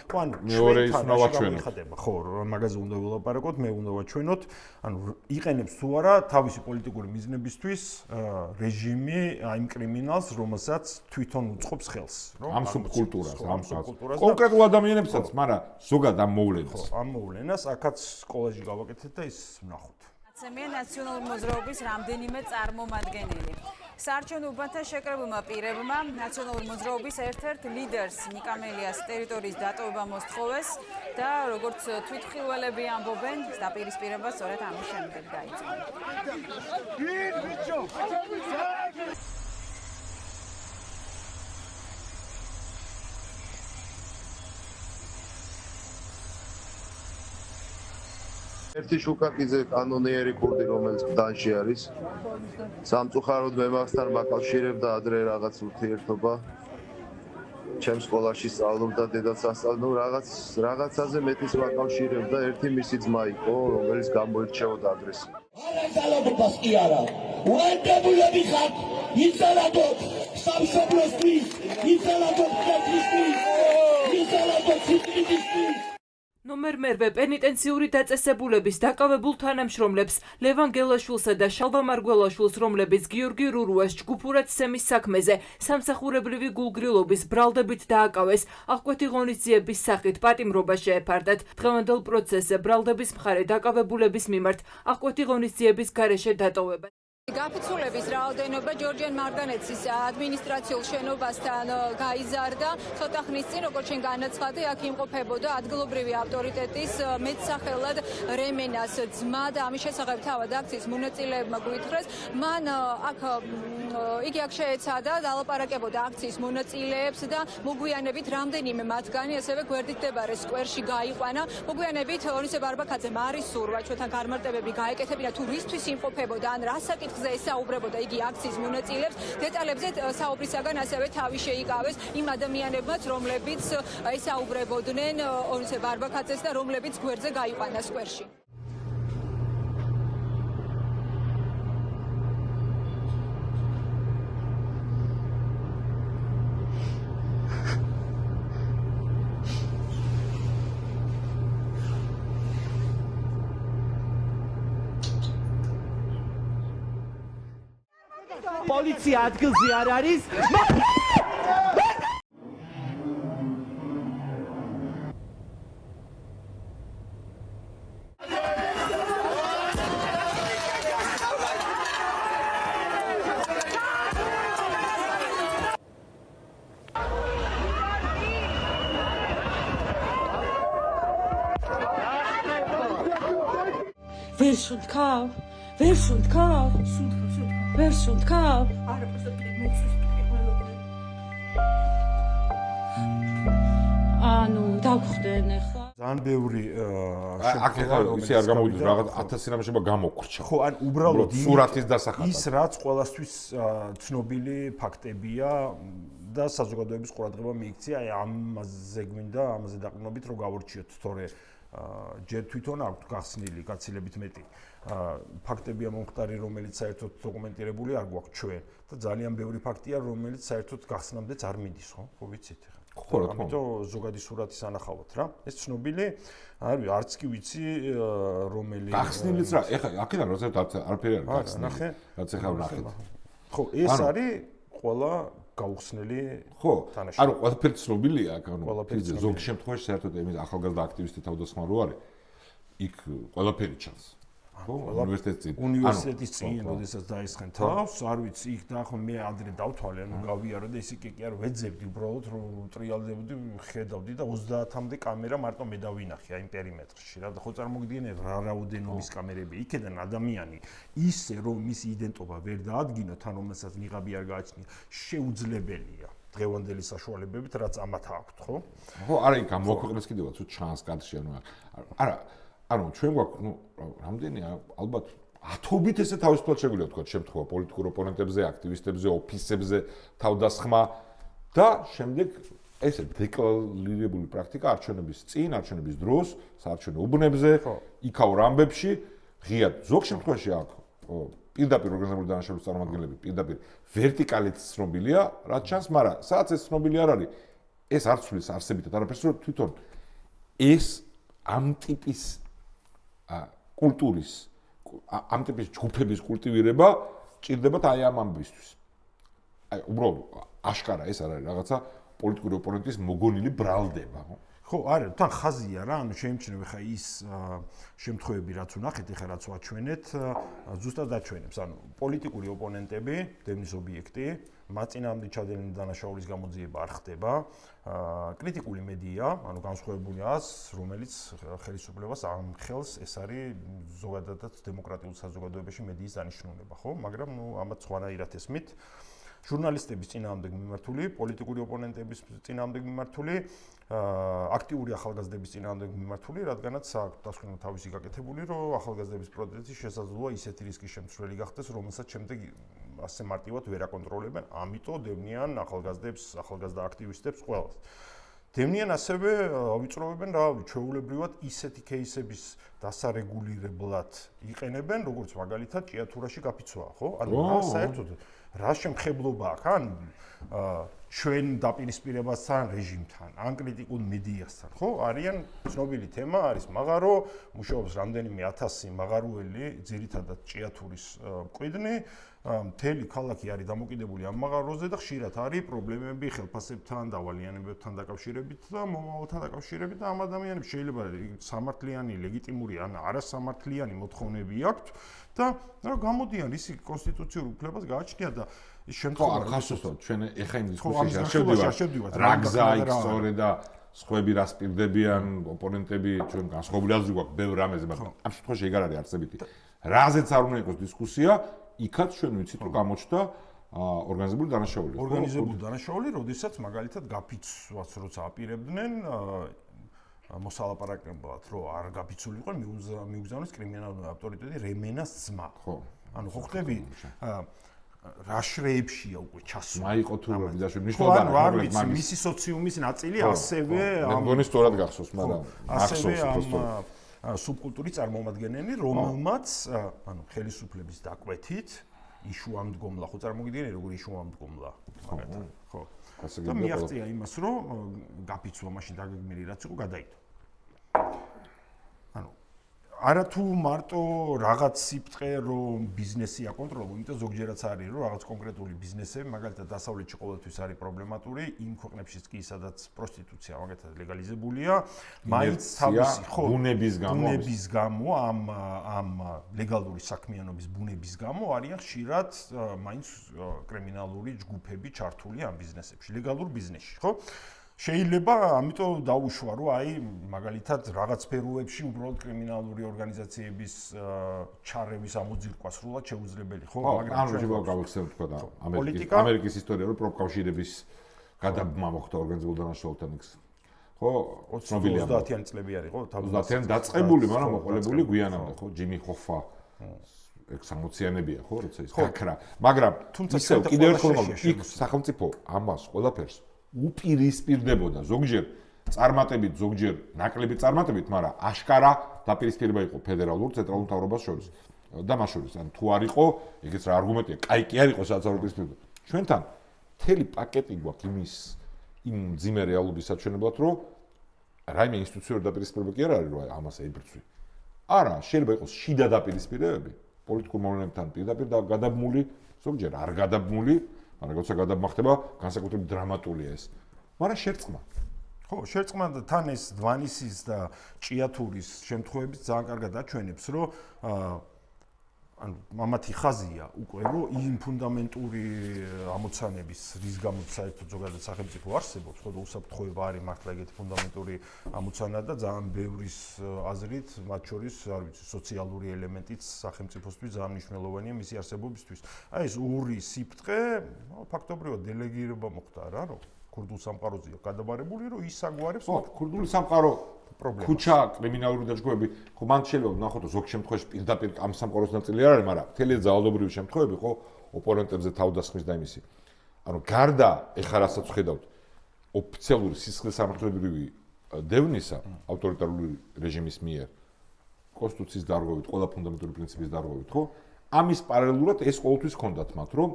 ხო, ან მეორე ის უნდა ვაჩვენოთ. ხო, მაგაზე უნდა ვილაპარაკოთ, მე უნდა ვაჩვენოთ, ანუ იყენებს თუ არა თავისი პოლიტიკური მიზნებისთვის რეჟიმი აი იმ კრიმინალს რომელსაც თვითონ უწყობს ხელს, რომ ამ სუბკულტურას, ამ კონკრეტულ ადამიანებსაც, მაგრამ ზოგადად ამ მოვლენას. ამ მოვლენას აქაც სკოლაში გავაკეთეთ და ის ვნახოთ. მაცემია ნაციონალური მოძრაობის რამდენიმე წარმომადგენელი. საარჩევნო უბანთან შეკრებულმა პირებმა ნაციონალური მოძრაობის ერთ-ერთ ლიდერს ნიკამელიას ტერიტორიის დატოვება მოსთხოვეს და როგორც თვითმხილველები ამბობენ, დაპირისპირება სწორედ ამის შემდეგ დაიწყო. ერთი შუკაკიძე კანონიერი ქურდი, რომელიც გდანში არის. სამწუხაროდ მე მასთან მაკავშირებდა ადრე რაღაც ურთიერთობა. ჩემს სკოლაში სწავლობდა დედაც ასწავლდა, ნუ რაღაცაზე მეტის მაკავშირებდა, ერთი მისი ძმა იყო, რომელიც გამოირჩეოდა ადრესი. არანტალობობას კი არა. უერთებულები ხართ, იცალადოთ სამშობლოსთვის, იცალადოთ ქვეყნისთვის, იცალადოთ სიტყვისთვის. ნომერ მერვე პენიტენციური დაწესებულების დაკავებულ თანამშრომლებს ლევან გელაშვილსა და შალვა მარგველაშვილს, რომლებიც გიორგი რურუას ჯგუფურად სემის საქმეზე სამსახურებრივი გულგრილობის ბრალდებით დააკავეს, აღკვეთი ღონისძიების სახით პატიმრობა შეეფარდათ. დღევანდელ პროცესზე ბრალდების მხარე დაკავებულების მიმართ აღკვეთი ღონისძიების გარეშე დატოვება. გაფიცულების რაოდენობა ჯორჯიან მარგანეცის ადმინისტრაციულ შენობასთან გაიზარდა. ცოტა ხნის წინ, როგორც ჩვენ განაცხადე, აქ იმყოფებოდა ადგილობრივი ავტორიტეტის მეტსახელად რემენას ძმა და ამის შესახებ თავად აქციის მონაწილეებმა გვითხრეს. მან იგი აქ შეეცადა დალაპარაკებოდა აქციის მონაწილეებს და მოგვიანებით რამდენიმე მათგანი ასევე გვერდით მდებარე სკვერში გაიყვანა. მოგვიანებით ონისე ბარბაკაძემ არის სურვა ჩვენთან გამარტებები გაეკეთებინა თუ რისთვის იმყოფებოდა ან რა საკითხი ესაუბრებოდა იგი აქციის მონაწილეებს. დეტალებზე საუბრისაგან ასევე თავი შეიკავეს იმ ადამიანებმაც, რომლებიც ესაუბრებოდნენ ონისე ბარბაკაძეს და რომლებიც გვერდზე გაიყვანა სკვერში. პოლიცია ადგილზე არ არის. ვერ სუნთქავ? ვერ სუნთქავ? ვერ სუნთქავ? არა, просто მეცვის ყველაფერი. ანუ დავხდენ ახლა. ძალიან ბევრი აქ ისე არ გამოვიდეს რაღაც 1000 რამშება გამოგვრჩა. ხო, ან უბრალოდ სურათის დასახადად. ის რაც ყველასთვის ცნობილი ფაქტებია და საზოგადოების ყურადღება მიიქცია, აი ამაზე გვინდა, ამაზე დაყრდნობით რომ გავორჩიოთ, თორე ჯერ თვითონ აქვთ გახსნილი გაცილებით მეტი ფაქტებია მომხდარი, რომელიც საერთოდ დოკუმენტირებული არ გვაქვს ჩვენ და ძალიან ბევრი ფაქტია, რომელიც საერთოდ გახსნამდეც არ მიდის, ხო ვიცით ახლა. ხო, რა თქმა უნდა. ამიტომ ზოგადი სურათის ანახავთ რა. ეს ცნობილი არის, არც კი ვიცი რომელი გახსნილიც რა, ეხლა აქედან როცა არაფერი არ გახსნილი. ნახე. რაც ეხლა ვნახეთ. ხო, ეს არის ყველა გაუხსნელი ხო, თანაში. ანუ ყველაფერი ცნობილია, ანუ ყველაფერი ზოგ ცნობილია. შემთხვევაში საერთოდ ემის ახალგაზრდა აქტივისტი თავდასხმა რო არის, იქ ყველაფერი ჩანს. ხო, უნივერსიტეტის წინ. უნივერსიტეტის წინ, როდესაც დაისხენ თავს, არ ვიცი, იქ დაახმ მე ადრე დავთვალე, ანუ გავიარო და ისე კი არ ვეძებდი, უბრალოდ რომ ტრიალდებოდი, ხედავდი და 30-მდე კამერა მარტო მე დავინახე აი პერიმეტრში. რა და ხო წარმოგიდგენთ რა რაოდენობის კამერები იქიდან ადამიანი ისე რომ მისი იდენტობა ვერ დაადგინოთ, ან რომელსაც ნიღაბი არ გააჩნია, შეუძლებელია. დღევანდელი საშუალებებით რაც ამათ აქვთ, ხო? ხო, არა, იქ გამოაქვეყნეს კიდევაც თუ ჩანს კადრში, არა, ანუ ჩვენ გვაქვს, ნუ, რამდენი ალბათ ათობით ესე თავისუფლად შეგვიძლია ვთქვათ შემთხვევა პოლიტიკურ ოპონენტებზე, აქტივისტებზე, ოფისებზე თავდასხმა და შემდეგ ესე დეკლარირებული პრაქტიკა არჩევნების წინ, არჩევნების დროს, საარჩევნო უბნებზე, იქაურ ამბებში, ღიად ზოგ შემთხვევაში აქ პირდაპირ ორგანიზებული დანაშაულის წარმომადგენლები პირდაპირ ვერტიკალით ცნობილია, რაც ჩანს, მაგრამ სადაც ეს ცნობილი არ არის, ეს არ ცვლის არსებითად არაფერს, რომ თვითონ ეს ამ ტიპის კულტურის, ამ ტიპის ჯგუფების კულტივირება ჭირდებათ აი ამ ამბისთვის. აი უბრალოდ აშკარა ეს არ არის რაღაცა პოლიტიკური ოპონენტის მოგონილი ბრალდება, ხო? ხო, არა, თან ხაზია რა, ანუ შეიმჩნევა ხა ის შემთხვევები, რაც უნახეთ, ეხლა რაც ვაჩვენეთ, ზუსტად აჩვენებს, ანუ პოლიტიკური ოპონენტები, დევნის ობიექტი, მათ წინააღმდეგ ჩადენილი დანაშაულის გამოძიება არ ხდება. კრიტიკული მედია, ანუ განსხვავებული ას, რომელიც ხელისუფლებას ამ ხელს ეს არის ზოგადადაც დემოკრატიულ საზოგადოებაში მედიის დანიშნულება, ხო? მაგრამ ნუ ამათ სხვანაირად ესმით. ჟურნალისტების წინააღმდეგ მიმართული, პოლიტიკური ოპონენტების წინააღმდეგ მიმართული, აქტიური ახალგაზრდების წინააღმდეგ მიმართული, რადგანაც დასკვნა თავისი გაკეთებული, რომ ახალგაზრდების პროტესტი შესაძლოა ისეთი რისკის შემცვლელი გახდეს, რომელსაც შემდეგ ასე მარტივად ვერ აკონტროლებენ, ამიტომ დევნიან ახალგაზრდა აქტივისტებს ყველას. დევნიან ასევე ავიწროვებენ რა, ჩვეულებრივად ისეთი кейსების დასარეგულირებლად იყენებენ, როგორც მაგალითად ჭიათურაში გაფიცვაა, ხო? ანუ საერთოდ რა შემხებლობა აქვს, ან ჩვენ დაპირისპირებასთან რეჟიმთან, ან კრიტიკულ მედიასთან, ხო? არიან ცნობილი თემა არის მაღარო, მუშაობს რამდენიმე 1000 მაღაროელი, ძირითადად ჭიათურის მკვიდნი, მთელი ქალაქი არის დამოკიდებული ამ მაღაროზე და ხშირად არის პრობლემები ხელფასებთან, დავალიანებებთან დაკავშირებით და მომავალთან დაკავშირებით და ამ ადამიანებს შეიძლება სამართლიანი, ლეგიტიმური ან არასამართლიანი მოთხოვნები აქვთ და რა გამოდიან ისი კონსტიტუციურ უფლებას გააჩნია და ის შემთხვევა ხასოსო ჩვენ ეხა იმ დისკუსიაში არ შევდივართ რა გზა იქ სწორე და სხვები რას პირდებიან ოპონენტები ჩვენ განსხვავებული აზრი გვაქვს ბევრ რამეზე მაგრამ ამ შემთხვევაში ეგ არ არის არცებითი რაზეც არ უნდა იყოს დისკუსია იქაც ჩვენ ვიცით რომ გამოჩნდა ორგანიზებული დანაშაული ორგანიზებული დანაშაული როდესაც მაგალითად გაფიცვას როცა აპირებდნენ მოსალაპარაკებლად რომ არ გაფიცულიყო მიუგზავნეს კრიმინალური ავტორიტეტი რემენას ძმა ხო ანუ ხო ხდები რა შრეებშია უკვე ჩასული მაიყო თუ ბიძაშვილი ნიშნობა არ ვიცი მისი სოციუმის ნაწილი ასევე ამ მგონი სწორად გახსოვს მაგრამ ასევე ამ სუბკულტურის წარმომადგენელი რომელმაც ანუ ხელისუფლების დაკვეთით იშუამდგომლა ხო წარმოგიდგენთ როგორი იშუამდგომლა მაგათი ხო და მიაღწია იმას რომ გაფიცვა მაშინ დაგეგმილი რაც იყო გადაიდო ანუ არათუ მარტო რაღაც სიფრთხე რომ ბიზნესი აკონტროლო, იმიტომ ზოგჯერაც არის რომ რაღაც კონკრეტული ბიზნესები, მაგალითად დასავლეთში ყოველთვის არის პრობლემატური, იმ ქვეყნებშიც კი სადაც პროსტიტუცია მაგალითად ლეგალიზებულია, მაინც თავისი ხო ბუნების გამო ამ ლეგალური საქმიანობის ბუნების გამო არიან ხშირად მაინც კრიმინალური ჯგუფები ჩართული ამ ბიზნესებში, ლეგალურ ბიზნესში, ხო? შეიძლება ამიტომ დაუშვა რომ აი მაგალითად რაღაც სფეროებში უბრალოდ კრიმინალური ორგანიზაციების ჩარევის ამოძირკვა სრულად შეუძლებელი ხო მაგრამ ანუ შეიძლება გავიხსენოთ თქვა და ამერიკის ისტორია რომ პროფკავშირების გადაბმა მოხდა ორგანიზებულ დანაშაულთან იქ ხო 30-იანი წლები არის ხო 30-იანი დაწყებული მაგრამ მოყოლებული გვიანამდე ხო ჯიმი ჰოფა ეგ 60-იანებია ხო როცა ის გაქრა მაგრამ თუმცა კიდევ ერთხელ იქ სახელმწიფო ამას ყველაფერს უპირისპირდებოდა ზოგჯერ წარმატებით, ზოგჯერ ნაკლები წარმატებით, მაგრამ აშკარა დაპირისპირება იყო ფედერალურ ცენტრალურ მთავრობას შორის. და მას შორის, ან თუ არ იყო, ეგეც რა არგუმენტია, კაი კი არ იყო სადაც არ უპირისპირდება. ჩვენთან მთელი პაკეტი გვაქვს იმის იმ ძიმე რეალობის საჩვენებლად, რომ რაიმე ინსტიტუციური დაპირისპირება კი არ არის, რომ ამას ეიბრძვი. არა, შეიძლება იყოს შიდა დაპირისპირებები, პოლიტიკურ მოვლენებთან პირდაპირ გადაბმული, ზოგჯერ არ გადაბმული მაგრამ როცა გადამახდება, განსაკუთრებით დრამატულია ეს. მაგრამ შერწყმა. ხო, შერწყმა და თან ეს დვანისის და ჭიათურის შემთხვევების ძალიან კარგად აჩვენებს, რომ ანუ მამათი ხაზია უკვე რომ იმ ფუნდამენტური ამოცანების რის გამოც საერთოდ ზოგადად სახელმწიფო არსებობს, ხო და უსაფრთხოება არის მართლა ეგეთი ფუნდამენტური ამოცანა და ძალიან ბევრის აზრით, მათ შორის, არ ვიცი, სოციალური ელემენტიც სახელმწიფოსთვის ძალიან მნიშვნელოვანია მისი არსებობისთვის. აი ეს ორი სიფტყე ფაქტობრივად დელეგირება მოხდა რა, რომ ქურდულ სამყაროზეა გადაბარებული, რომ ის საგვარებს ქურდული სამყარო ქუჩა კრიმინალური დაჯგუფები, ხო მან შეიძლება ვნახოთ ზოგ შემთხვევაში პირდაპირ ამ სამყაროს ნაწილი არ არის, მაგრამ მთელი ძალადობრივი შემთხვევები ხო ოპონენტებზე თავდასხმის და იმისი. ანუ გარდა ეხლა რასაც ვხედავთ ოფიციალური სისხლის სამართლებრივი დევნისა ავტორიტარული რეჟიმის მიერ კონსტიტუციის დარღვევით, ყველა ფუნდამენტური პრინციპის დარღვევით, ხო? ამის პარალელურად ეს ყოველთვის ჰქონდათ მათ, რომ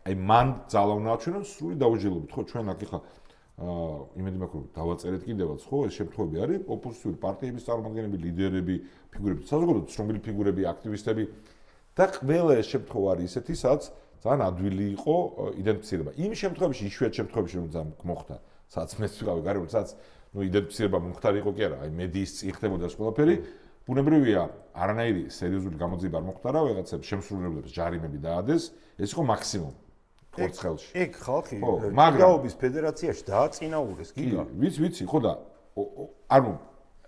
აი მან ძალა უნდა აჩვენონ სრული დაუჯილობით, ხო? ჩვენ აქ ეხლა იმედი მაქვს რომ დავაწერეთ კიდევაც ხო ეს შემთხვევები არის ოპოზიციური პარტიების წარმომადგენლები, ლიდერები, ფიგურები, საზოგადოების ცნობილი ფიგურები, აქტივისტები და ყველა ეს შემთხვევა არის ისეთი, სადაც ძალიან ადვილი იყო იდენტიფიცირება. იმ შემთხვევებში, იშვიათ შემთხვევებში რომ ძალიან მოხდა, სადაც მეც ვიყავი გარემო, სადაც ნუ იდენტიფიცირება მომხდარი იყო კი არა, აი მედიის წინ ხდებოდა ეს ყველაფერი, ბუნებრივია, არანაირი სერიოზული გამოძიება არ მოხდა რა, ვიღაცებს შემსრულებლებს ჯარიმები დაადეს, ეს იყო მაქსიმუმი. კორცხელში. ეგ ხალხი მიგრაობის ფედერაციაში დააწინაურეს, გიგა. ვიცი, ხო და ანუ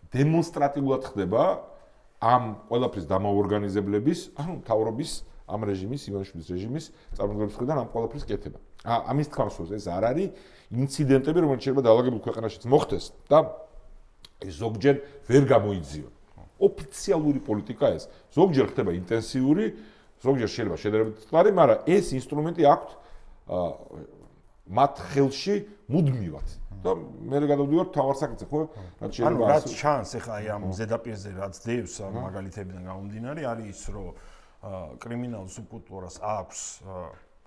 დემონსტრატიულად ხდება ამ ყველაფრის დამაორგანიზებლების, ანუ მთავრობის ამ რეჟიმის, ივანიშვილის რეჟიმის წარმომადგენლების მხრიდან ამ ყველაფრის კეთება. ამის თქმას ეს არ არის ინციდენტები, რომელიც შეიძლება დაალაგებულ ქვეყანაშიც მოხდეს და ზოგჯერ ვერ გამოიძიონ. ოფიციალური პოლიტიკა ეს. ზოგჯერ ხდება ინტენსიური, ზოგჯერ შეიძლება შედარებით წყარი, მაგრამ ეს ინსტრუმენტი აქვთ მათ ხელში მუდმივად. და მე გადავდივარ თავარ საკითხზე, ხო? რაც შეიძლება ანუ რაც შანს ეხა აი ამ ზედაპირზე რაც დევს ამ მაგალითებიდან გამომდინარე არის ის, რომ კრიმინალურ სუბკულტურას აქვს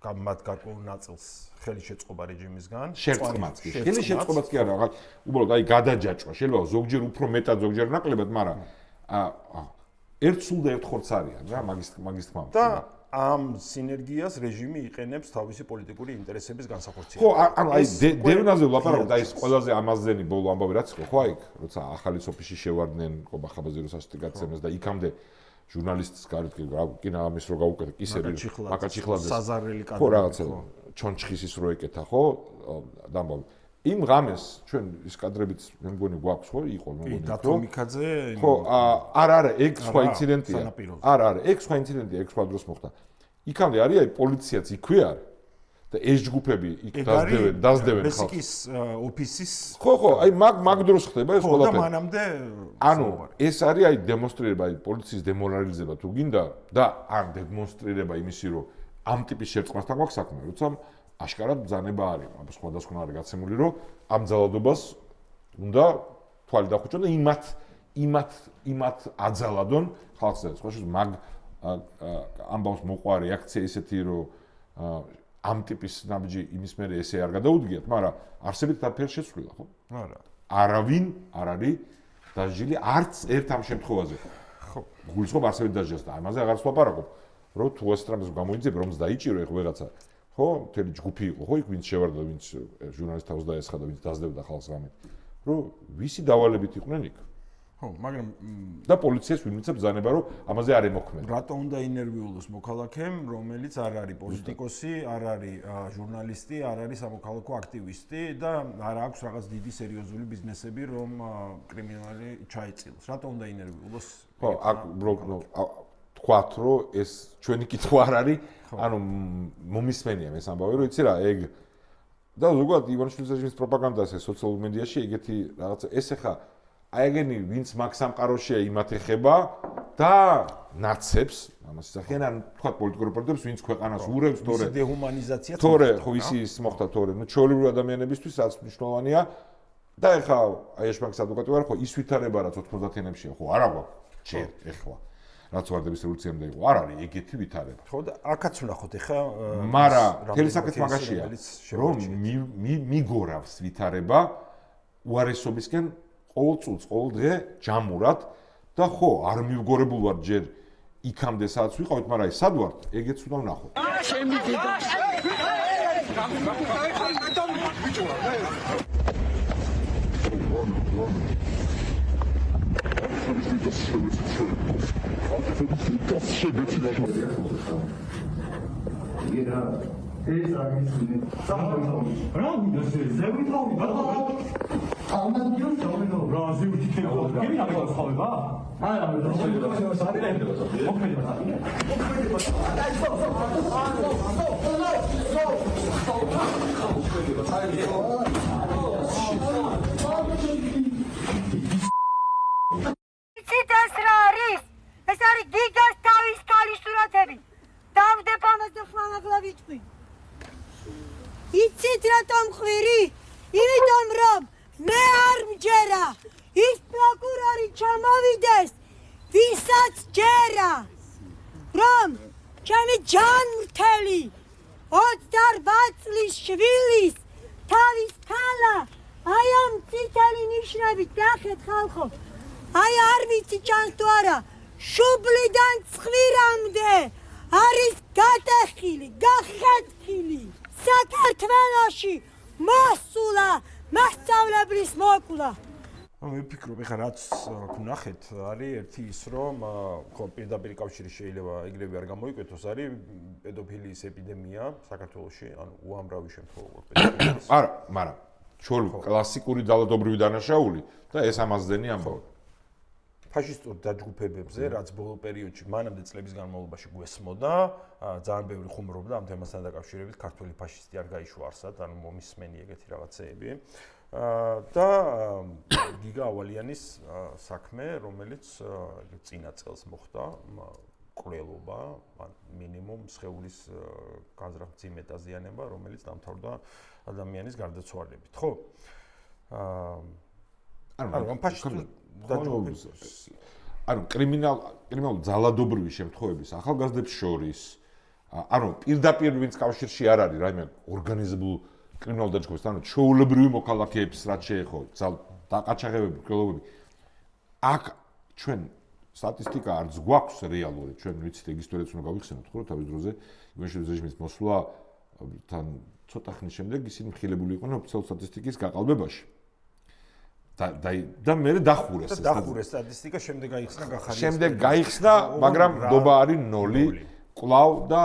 მათ გარკვეულ ნაწილს ხელი შეწყობა რეჟიმისგან. შერწყმაც კი. ხელი შეწყობაც კი არა, რაღაც უბრალოდ აი გადაჯაჭვა. შეიძლება ზოგჯერ უფრო მეტად, ზოგჯერ ნაკლებად, მაგრამ ერთ სულ და ერთ ხორცს არიან რა, მაგის თქმა. და ამ სინერგიას რეჟიმი იყენებს თავისი პოლიტიკური ინტერესების განსახორციელებლად. ხო, ანუ აი დევნაზე ვლაპარაკობ და ეს ყველაზე ამაზდენი ბოლო ამბავი რაც იყო, ხო აი, როცა ახალი სოფიში შევარდნენ ყობა ხაბაზიროს ასტიკაციებს და იქამდე ჟურნალისტს გარეთ კინა ამის რო გაუკეთე კისერი მაკაჩიხლაძე საზარელი კადრი. ხო, რაღაცა ჩონჩხისის რო ეკეთა, ხო? და ამბავი. იმ ღამეს ჩვენ ის კადრებიც მე მგონი გვაქვს, ხო? იყო მე მგონი. დათომიკაძე ხო, არა, ეგ სხვა ინციდენტია. არა, ეგ სხვა ინციდენტია, ეგ სხვა დროს მოხდა. იქამდე არის აი პოლიციაც იქვე არის და ეს ჯგუფები იქ დაძდევენ ხალხს. მესიკის ოფისის ხო, აი მაგ დროს ხდება ეს ყველაფერი. ხო, და მანამდე ანუ ეს არის აი დემონსტრირება, აი პოლიციის დემორალიზება თუ გინდა და ან დემონსტრირება იმისი, რომ ამ ტიპის შერწყმასთან გვაქვს საქმე, როცა აშკარად ბრძანება არის, აბა სხვადასხვა არის გაცემული, რომ ამ ძალადობას უნდა თვალი დახუჭონ და იმათ აძალადონ ხალხს. სხვა შორის მაგ ამბავს მოყვა რეაქცია ისეთი, რომ ამ ტიპის ნაბიჯი იმის მერე ესე არ გადაუდგიათ, მაგრამ არსებით დაფერ შეცვლილა, ხო? არა. არავინ არ არის დაჟილი არც ერთ ამ შემთხვევაზე. ხო, გულისხმობ არსებით დაჟილს და ამაზე აღარ ვსვაპარაკობ, რომ თუ ეს ტრამპს გამოიძიებ, რომ დაიჭირო ეხ ვიღაცა ხო, მთელი ჯგუფი იყო, ხო, იქ ვინც შევარდა, ვინც ჟურნალისტს თავს დაესხა და ვინც დაძდებდა ხალხს რამეთ, რომ ვისი დავალებით იყვნენ იქ. ხო, მაგრამ და პოლიციას ვიმეცებ ბრძანება, რომ ამაზე არ ემოქმედა. რატო უნდა ინერვიულოს მოქალაქემ, რომელიც არ არის პოლიტიკოსი, არ არის ჟურნალისტი, არ არის სამოქალაქო აქტივისტი და არ აქვს რაღაც დიდი სერიოზული ბიზნესები, რომ კრიმინალი ჩაეწილოს. რატო უნდა ინერვიულოს? ხო, აქ თქვათ, რომ ეს ჩვენი კითხვა არ არის, ანუ მომისმენია ეს ამბავი, რომ იცი რა, ეგ და ზოგადად ივანიშვილის რეჟიმის პროპაგანდაზე სოციალურ მედიაში ეგეთი რაღაცა ეს ახლა აი ეგენი ვინც მაგ სამყაროშია იმათ ეხება და ნაცებს ამას ისახიან ან თქვა პოლიტიკურ პარტიებს ვინც ქვეყანას ურევს თორე დეჰუმანიზაცია თორე ხო ის მოხდა თორე ნუ ჩვეულებრივი ადამიანებისთვის რაც მნიშვნელოვანია და ეხლა აი ეს მაგის ადვოკატი ვარ ხო ის ვითარება რაც 90-იანებშია ხო არა გვაქვს ჯერ ეხლა რაც ვარდების რევოლუციამდე იყო არ არის ეგეთი ვითარება ხო და აქაც ვნახოთ ეხლა მაგრამ თელი საკითხი მაგაშია რომ მიგორავს ვითარება უარესობისკენ ყოველ წუთს, ყოველ დღე ჯამურად და ხო, არ მივგორებულ ვარ ჯერ იქამდე სადაც ვიყავით, მაგრამ აი სად ვარ, ეგეც უნდა ვნახოთ. ეს არის გიგას თავის ქალის სურათები. დავდებ ამას და ხმამაღლა ვიტყვი. იცით რატომ ხვირი? იმიტომ რომ მე არ მჯერა. ის პროკურორი ჩამოვიდეს, ვისაც ჯერა. რომ ჩემი ჯანმრთელი 28 წლის შვილის თავის ქალა აი ამ წითელი ნიშნებით ნახეთ ხალხო. აი არ ვიცი ჩანს თუ არა. შუბლიდან ცხვირამდე არის გატეხილი, გახეთქილი. საქართველოში მოსულა მასწავლებლის მოკლა. მე ვფიქრობ, ეხლა რაც ვნახეთ, არის ერთი ის, რომ ხო პირდაპირ კავშირი შეიძლება ეგრევე არ გამოიკვეთოს, არის პედოფილიის ეპიდემია საქართველოში, ანუ უამრავი შემთხვევა პედოფილიის. არა, მაგრამ ჩვენ კლასიკური ძალადობრივი დანაშაული და ეს ამაზდენი ამბავი. ფაშისტურ დაჯგუფებებზე, რაც ბოლო პერიოდში მანამდე წლების განმავლობაში გვესმოდა, ძალიან ბევრი ხუმრობდა ამ თემასთან დაკავშირებით, ქართული ფაშისტი არ გაიშვა არსად, ანუ მომისმენი ეგეთი რაღაცეები. და გიგა ავალიანის საქმე, რომელიც წინა წელს მოხდა, კვლელობა, მინიმუმ სხეულის განზრახმძიმე დაზიანება, რომელიც დამთავრდა ადამიანის გარდაცვალებით, ხო? ანუ ფაშისტურ ანუ კრიმინალ ძალადობრივი შემთხვევების ახალგაზრდებს შორის ანუ პირდაპირ ვინც კავშირში არ არის რაიმე ორგანიზებულ კრიმინალ დაჯგუფებასთან, ანუ ჩვეულებრივი მოქალაქეებს რაც შეეხო დაყაჩაღებები, კვლელობები. აქ ჩვენ სტატისტიკა არც გვაქვს რეალური, ჩვენ ვიცით ეგ ისტორიაც უნდა გავიხსენოთ, ხო, თავის დროზე იმეშევის რეჟიმის მოსვლათან ცოტა ხნის შემდეგ ისინი მხილებული იყვნენ ოფიციალურ სტატისტიკის გაყალბებაში. და მე დახურეს ეს სტატისტიკა, შემდეგ გაიხსნა გახარია. შემდეგ გაიხსნა, მაგრამ ნდობა არის 0. კვლავ და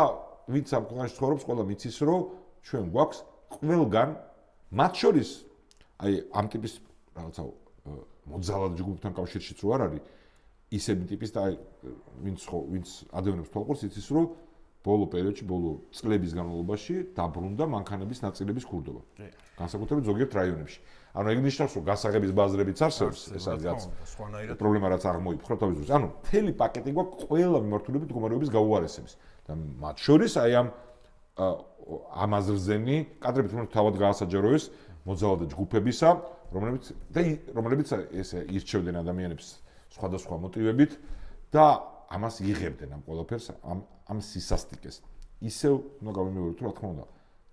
ვინც ამ ქვეყანაში ცხოვრობს, ყველა მიცის, რომ ჩვენ გვაქვს ყველგან, მათ შორის აი ამ ტიპის რაღაცა მოძალად ჯგუფთან კავშირშიც რო არ არის, ისეთი ტიპის და აი ვინც ადევნებს თვალყურს, იცის, რომ ბოლო პერიოდში, ბოლო წლების განმავლობაში დაბრუნდა მანქანების ნაწილების ქურდობა. განსაკუთრებით ზოგიერთ რაიონებში. ანუ ეგ ნიშნავს, რომ გასაღების ბაზრებიც არსებობს, ეს არის რაც პრობლემა რაც აღმოიფხვრა თავის დროს. ანუ მთელი პაკეტი გვაქვს ყველა მიმართულებით მდგომარეობის გაუარესების და მათ შორის აი ამ აზრზენი კადრებით უნდა თავად გაასაჯაროეს მოძალადე ჯგუფებისა, რომლებიც ესე ირჩევდნენ ადამიანებს სხვადასხვა მოტივებით და ამას იღებდნენ ამ ყველაფერს, ამ სისასტიკეს. ისევ უნდა გავიმეოროთ, რა თქმა უნდა,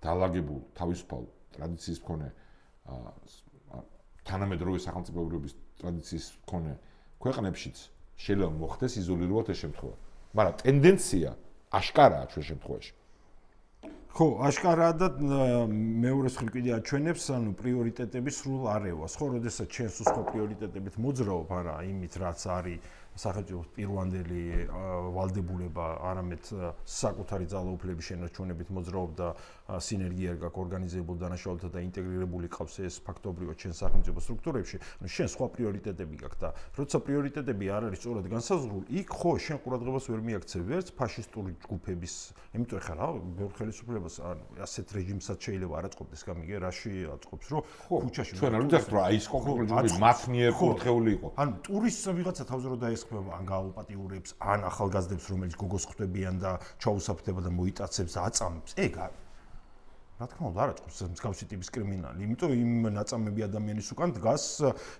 დაალაგებულ თავისუფალ ტრადიციის მქონე თანამედროვე სახელმწიფოებრიობის ტრადიციის მქონე ქვეყნებშიც შეიძლება მოხდეს იზოლირებულად ეს შემთხვევა. მაგრამ ტენდენცია აშკარაა ჩვენ შემთხვევაში. ხო, აშკარაა და მეორეს მხრივ კიდე აჩვენებს, ანუ პრიორიტეტების სრულ არევას, ხო, როდესაც ჩვენს სხვა პრიორიტეტებით მოძრაობ, არა, იმით რაც არის სახელმწიფოს პირვანდელი ვალდებულება, არამედ საკუთარი ძალაუფლების შენარჩუნებით მოძრაობ და სინერგია გაქვს ორგანიზებულ დანაშაულთა და ინტეგრირებული ყავს ეს ფაქტობრივად ჩვენ სახელმწიფო სტრუქტურებში, ანუ შენ სხვა პრიორიტეტები გაქვს და როცა პრიორიტეტები არ არის სწორად განსაზღვრული, იქ ხო შენ ყურადღებას ვერ მიაქცევ ვერც ფაშისტური ჯგუფების, იმიტომ ხარ რა, ბევრ ხელისუფლებას ასეთ რეჟიმსაც შეიძლება არ აწყობდეს გამიგე, რაში აწყობს, რომ ქუჩაში ჩვენ არ ვიტყვით, რომ აი ეს კონკრეტული ჯგუფი მათ მიერ კურთხეული იყო. ანუ ტურისტს ვიღაცა თავზე რომ დაესხმება, ან გააუპატიურებს, ან ახალგაზრდებს, რომელიც გოგოს ხვდებიან და ჩაუსაფრდება და მოიტაცებს, აწამებს, ეგ რა თქმა უნდა არ აწყობს მსგავსი ტიპის კრიმინალი, იმიტომ იმ ნაწამები ადამიანის უკან დგას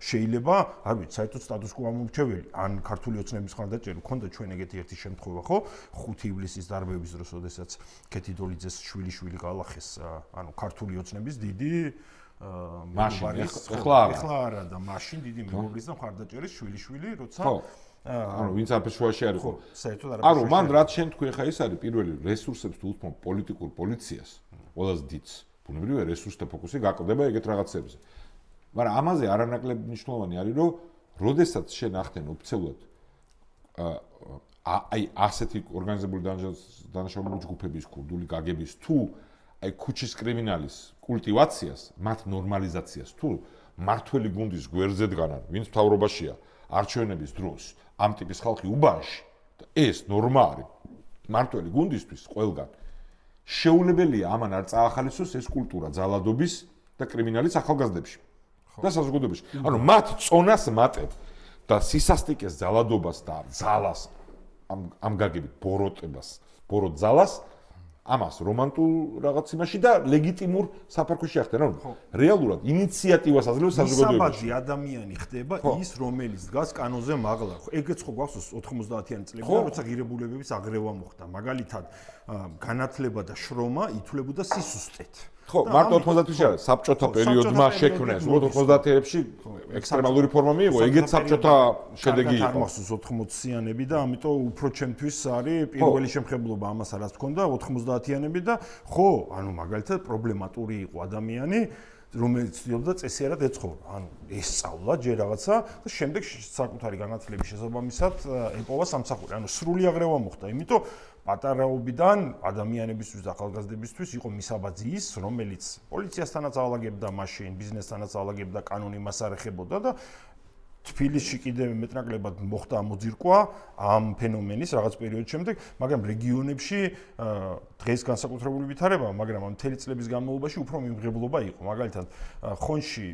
შეიძლება, არ ვიცი, საერთოდ სტატუს-კვო ამორჩეველი, ან ქართული ოცნების მხარდაჭერა ქონდა ჩვენ ეგეთი ერთი შემთხვევა, ხო? 5 ივლისის დარბევის დროს, როდესაც კეთი დოლიძეს შვილი გაალახეს, ანუ ქართული ოცნების დიდი ეხლა არა და მაშინ დიდი მეუღლის და მხარდაჭერის შვილი, როცა ანუ ვინც არაფერს შუაში არ იყო. საერთოდ ანუ მან რაც შენ თქვი ხა ის არის პირველი რესურსებს თუ უთმობ პოლიტიკურ პოლიციას, ყველაზე დიდს. ბუნებრივია რესურსთა ფოკუსი გაკლდება ეგეთ რაღაცებზე. მაგრამ ამაზე არანაკლებ მნიშვნელოვანი არის, რომ როდესაც შენ ახდენ ოფიციალურად აი ასეთი ორგანიზებული დანაშაულების ჯგუფების კურდული გაგების თუ აი ქუჩის კრიმინალის კულტივაციას, მათ ნორმალიზაციას თუ მართველი გუნდის გვერდზე დგანან, ვინც მთავრობაშია არჩევნების დროს ამ ტიპის ხალხი უბანში და ეს ნორმა არის მართველი გუნდისთვის ყველგან შეუძლებელია ამან არ წაახალისოს ეს კულტურა ძალადობის და კრიმინალის ახალგაზრდებში და საზოგადოებაში. ანუ მათ წონას მატებ და სისასტიკეს ძალადობას და ძალას ამ გაგებით ბოროტ ძალას ამას რომანტულ რაღაც იმაში და ლეგიტიმურ საფარქვეში ახდენ. ანუ რეალურად ინიციატივას აძლევს საზოგადოებაში. საბადი ადამიანი ხდება ის, რომელიც დგას კანონზე მაღლა. ეგეც ხო გვახსოვს 90-იანი წლებიდან, როცა ღირებულებების აღრევა მოხდა. მაგალითად, განათლება და შრომა ითვლებოდა სისუსტეთ. ხო, მარტო 90-ში არა, საბჭოთა პერიოდმა შექმნეს. 90-ებში ექსტრემალური ფორმა მიიღო, ეგეც საბჭოთა შედეგი იყო. მახსოვს 80-იანები და ამიტომ უფრო ჩემთვის არის პირველი შემხებლობა ამას არაც მქონდა 90-იანები და ხო, ანუ მაგალითად პრობლემატური იყო ადამიანი, რომელიც ცდილობდა წესიერად ეცხოვრა. ანუ ესწავლა ჯერ რაღაცა და შემდეგ საკუთარი განათლების შესაბამისად იპოვა სამსახური. ანუ სრული აღრევა მოხდა, იმიტომ პატარაობიდან ადამიანებისთვის და ახალგაზრდებისთვის იყო მისაბაძი ის, რომელიც პოლიციასთანაც ალაგებდა მაშინ, ბიზნესთანაც ალაგებდა, კანონი მას არ ეხებოდა და თბილისში კიდევ მეტნაკლებად მოხდა მოძირკვა ამ ფენომენის რაღაც პერიოდის შემდეგ, მაგრამ რეგიონებში დღეს განსაკუთრებული ვითარება, მაგრამ ამ მთელი წლების განმავლობაში უფრო მიმღებლობა იყო. მაგალითად, ხონში